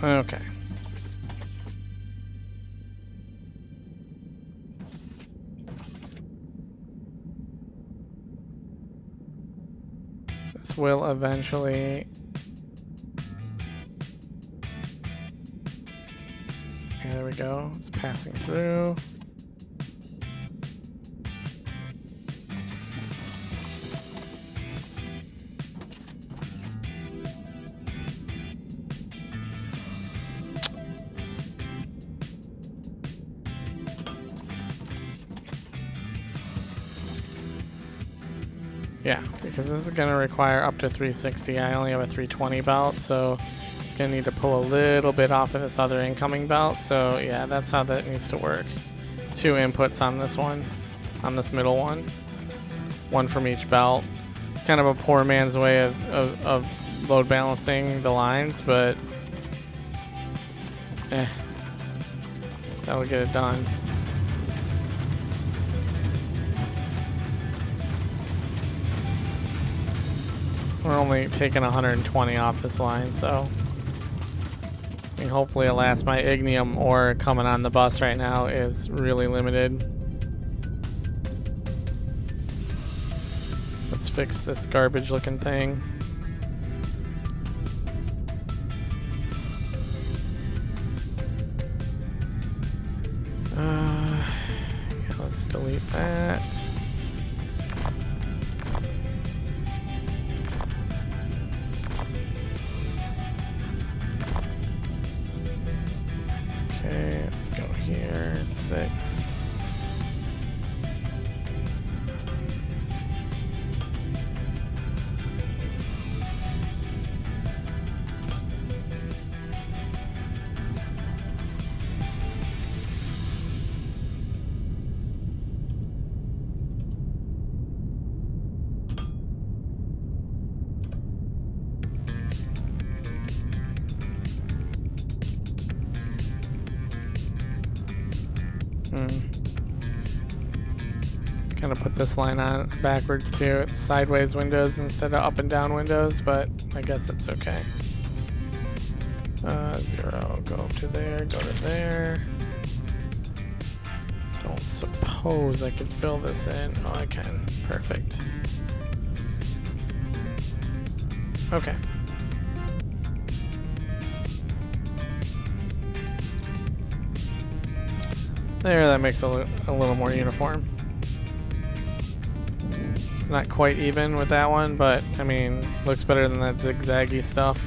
Okay. This will eventually... Yeah, there we go. It's passing through. Yeah, because this is going to require up to 360. I only have a 320 belt, so it's going to need to pull a little bit off of this other incoming belt. So yeah, that's how that needs to work. 2 inputs on this one, on this middle one. 1 from each belt. It's kind of a poor man's way of load balancing the lines, but that'll get it done. We're only taking 120 off this line, so I mean, hopefully it lasts. My ignium ore coming on the bus right now is really limited. Let's fix this garbage looking thing. Yeah, let's delete that. Okay, let's go here, 6. Kind of put this line on backwards too. It's sideways windows instead of up and down windows, but I guess that's okay. 0, go up to there, go to there. Don't suppose I could fill this in. Oh, I can. Perfect. Okay. There, that makes it a little more uniform. Not quite even with that one, but I mean, looks better than that zigzaggy stuff.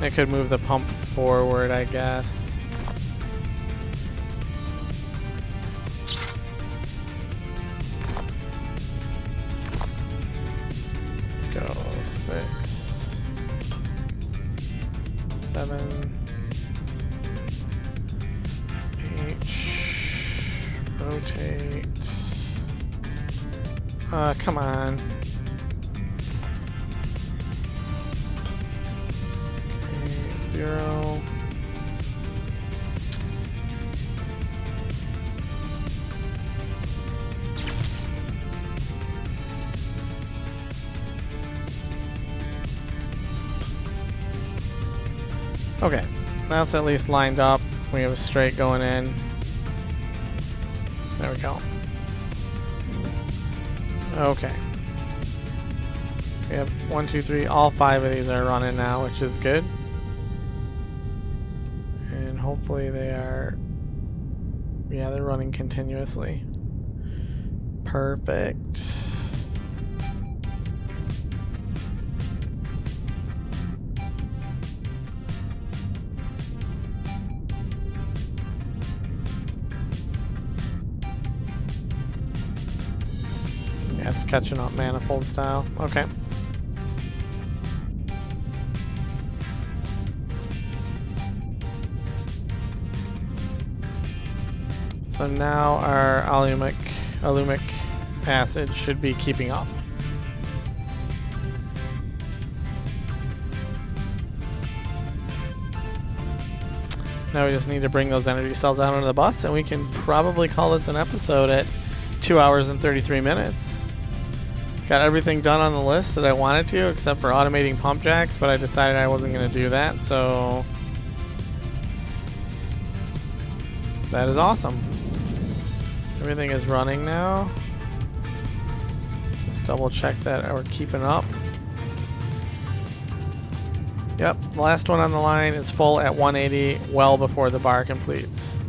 I could move the pump forward, I guess. Let's go 6, 7, 8. Rotate. Come on. Okay, 0. Okay, that's at least lined up. We have a straight going in. There we go. Okay. We have 1, 2, 3. All 5 of these are running now, which is good. And hopefully they are... Yeah, they're running continuously. Perfect. Yeah, it's catching up manifold style. Okay. So now our Olumic acid should be keeping up. Now we just need to bring those energy cells out onto the bus, and we can probably call this an episode at 2 hours and 33 minutes. Got everything done on the list that I wanted to, except for automating pump jacks, but I decided I wasn't going to do that, so that is awesome. Everything is running now. Just double check that we're keeping up. Yep, the last one on the line is full at 180, well before the bar completes.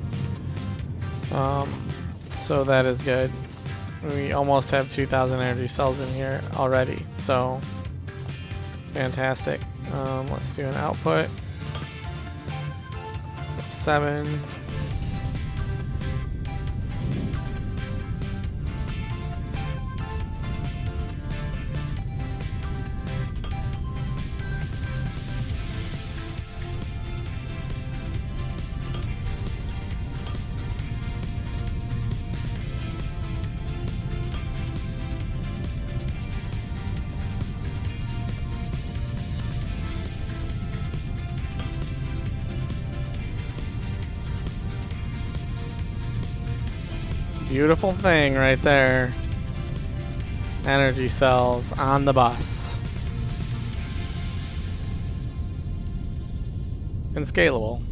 So that is good. We almost have 2,000 energy cells in here already, so fantastic. Let's do an output. 7. Beautiful thing right there. Energy cells on the bus. And scalable.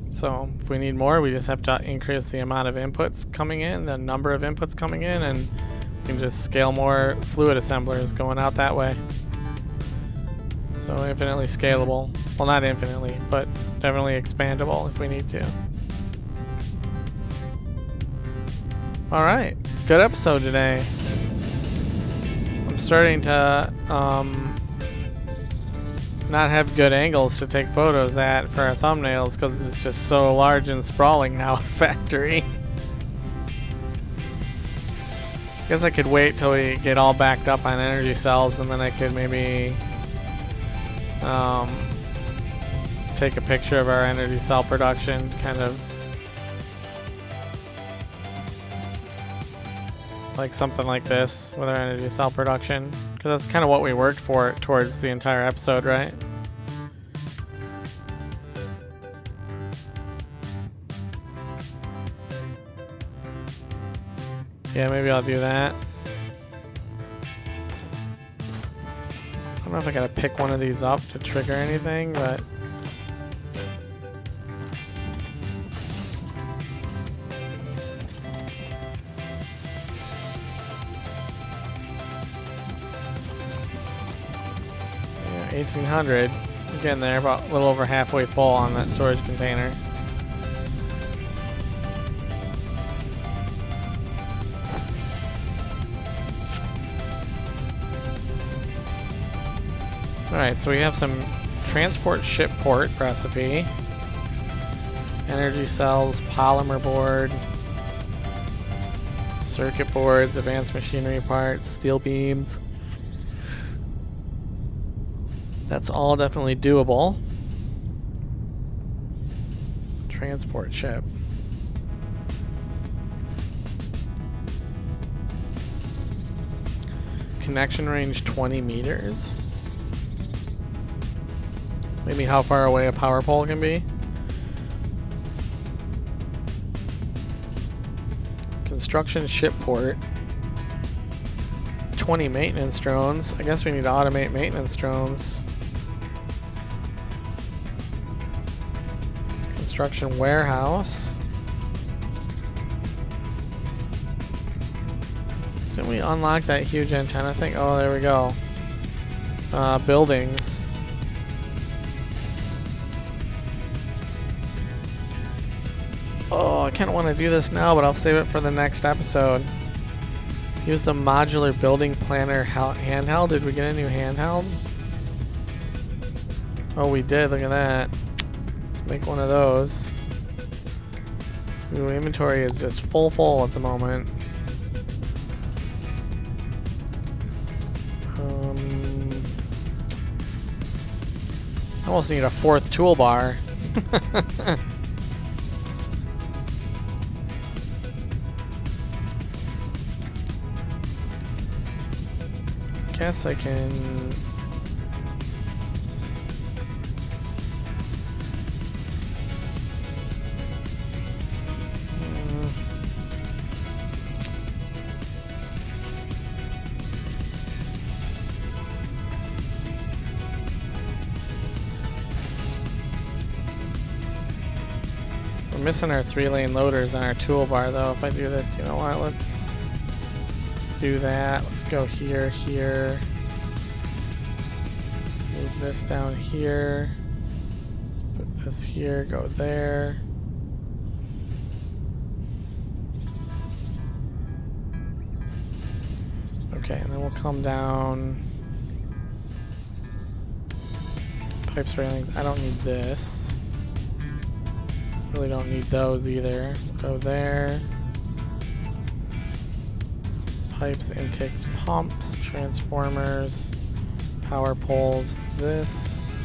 So if we need more, we just have to increase the amount of inputs coming in, the number of inputs coming in, and we can just scale more fluid assemblers going out that way. So infinitely scalable. Well, not infinitely, but definitely expandable if we need to. Alright, good episode today. I'm starting to not have good angles to take photos at for our thumbnails because it's just so large and sprawling now at Factory. Guess I could wait till we get all backed up on energy cells and then I could maybe take a picture of our energy cell production, kind of like something like this with our energy cell production, because that's kind of what we worked for towards the entire episode, right? Yeah, maybe I'll do that. I don't know if I gotta pick one of these up to trigger anything, but yeah, 1800. We're getting there, about a little over halfway full on that storage container. Alright, so we have some transport ship port recipe. Energy cells, polymer board, circuit boards, advanced machinery parts, steel beams. That's all definitely doable. Transport ship. Connection range 20 meters. Maybe how far away a power pole can be. Construction ship port. 20 maintenance drones. I guess we need to automate maintenance drones. Construction warehouse. Didn't we unlock that huge antenna thing? Oh, there we go. Buildings. Oh, I kind of want to do this now, but I'll save it for the next episode. Use the modular building planner handheld. Did we get a new handheld? Oh, we did. Look at that. Let's make one of those. Ooh, inventory is just full at the moment. I almost need a 4th toolbar. Guess I can. We're missing our 3-lane loaders on our toolbar though. If I do this, you know what? Let's do that. Let's go here. Let's move this down here. Let's put this here, go there. Okay, and then we'll come down. Pipes, railings. I don't need this. Really don't need those either. Go there. Pipes, intakes, pumps, transformers, power poles, this.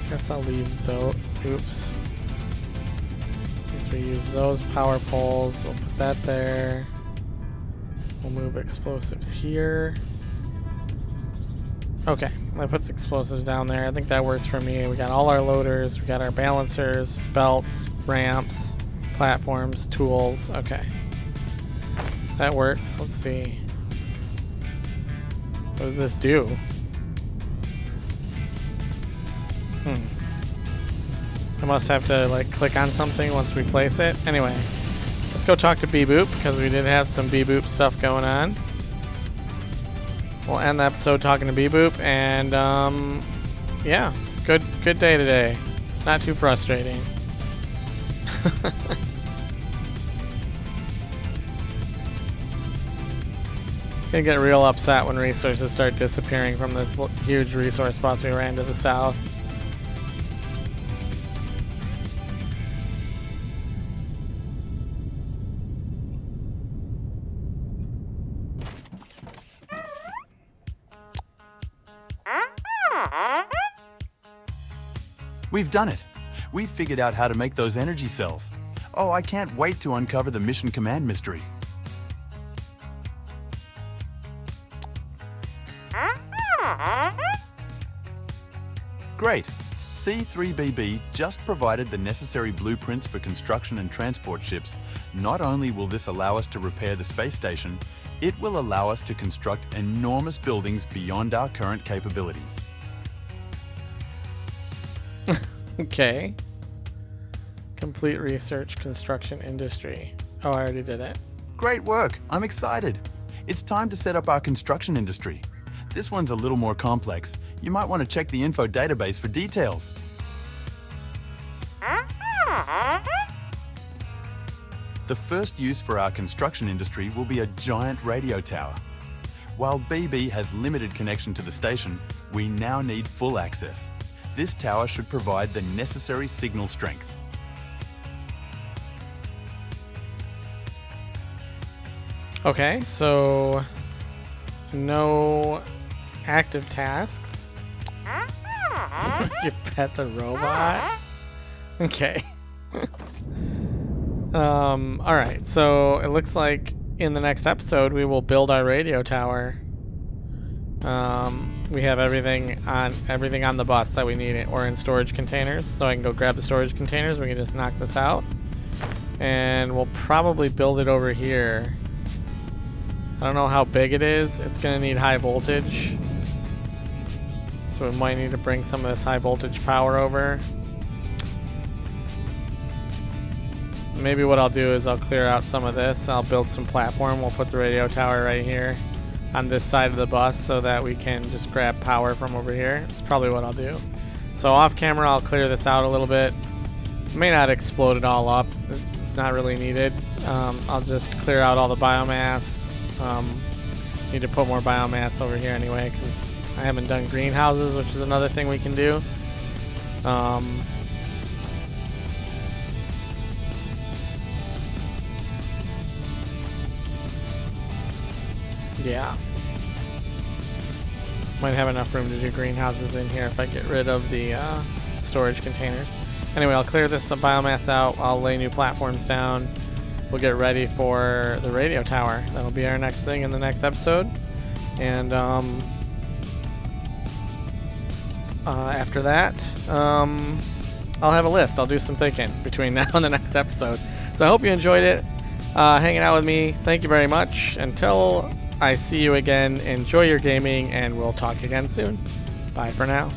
Guess I'll leave those. Oops. Guess we use those power poles. We'll put that there. We'll move explosives here. Okay, that puts explosives down there. I think that works for me. We got all our loaders, we got our balancers, belts, ramps, platforms, tools. Okay. That works. Let's see. What does this do? I must have to like click on something once we place it. Anyway, let's go talk to B-Boop because we did have some B-Boop stuff going on. We'll end the episode talking to B-Boop, and yeah, good day today. Not too frustrating. Gonna get real upset when resources start disappearing from this huge resource box we ran to the south. We've done it. We've figured out how to make those energy cells. Oh, I can't wait to uncover the mission command mystery. Great. C3BB just provided the necessary blueprints for construction and transport ships. Not only will this allow us to repair the space station, it will allow us to construct enormous buildings beyond our current capabilities. Okay. Complete research, construction industry. Oh, I already did it. Great work. I'm excited. It's time to set up our construction industry. This one's a little more complex. You might want to check the info database for details. The first use for our construction industry will be a giant radio tower. While BB has limited connection to the station, we now need full access. This tower should provide the necessary signal strength. Okay, so no active tasks. You pet the robot? Okay. Alright, so it looks like in the next episode we will build our radio tower. We have everything on the bus that we need. We're in storage containers, so I can go grab the storage containers. We can just knock this out. And we'll probably build it over here. I don't know how big it is. It's gonna need high voltage. So we might need to bring some of this high voltage power over. Maybe what I'll do is I'll clear out some of this. I'll build some platform. We'll put the radio tower right here on this side of the bus so that we can just grab power from over here. That's probably what I'll do. So off camera, I'll clear this out a little bit. May not explode it all up. It's not really needed. I'll just clear out all the biomass. Need to put more biomass over here anyway because I haven't done greenhouses, which is another thing we can do. Yeah. Might have enough room to do greenhouses in here if I get rid of the storage containers. Anyway, I'll clear this biomass out. I'll lay new platforms down. We'll get ready for the radio tower. That'll be our next thing in the next episode. And after that, I'll have a list. I'll do some thinking between now and the next episode. So I hope you enjoyed it. Hanging out with me. Thank you very much. Until I see you again, enjoy your gaming, and we'll talk again soon. Bye for now.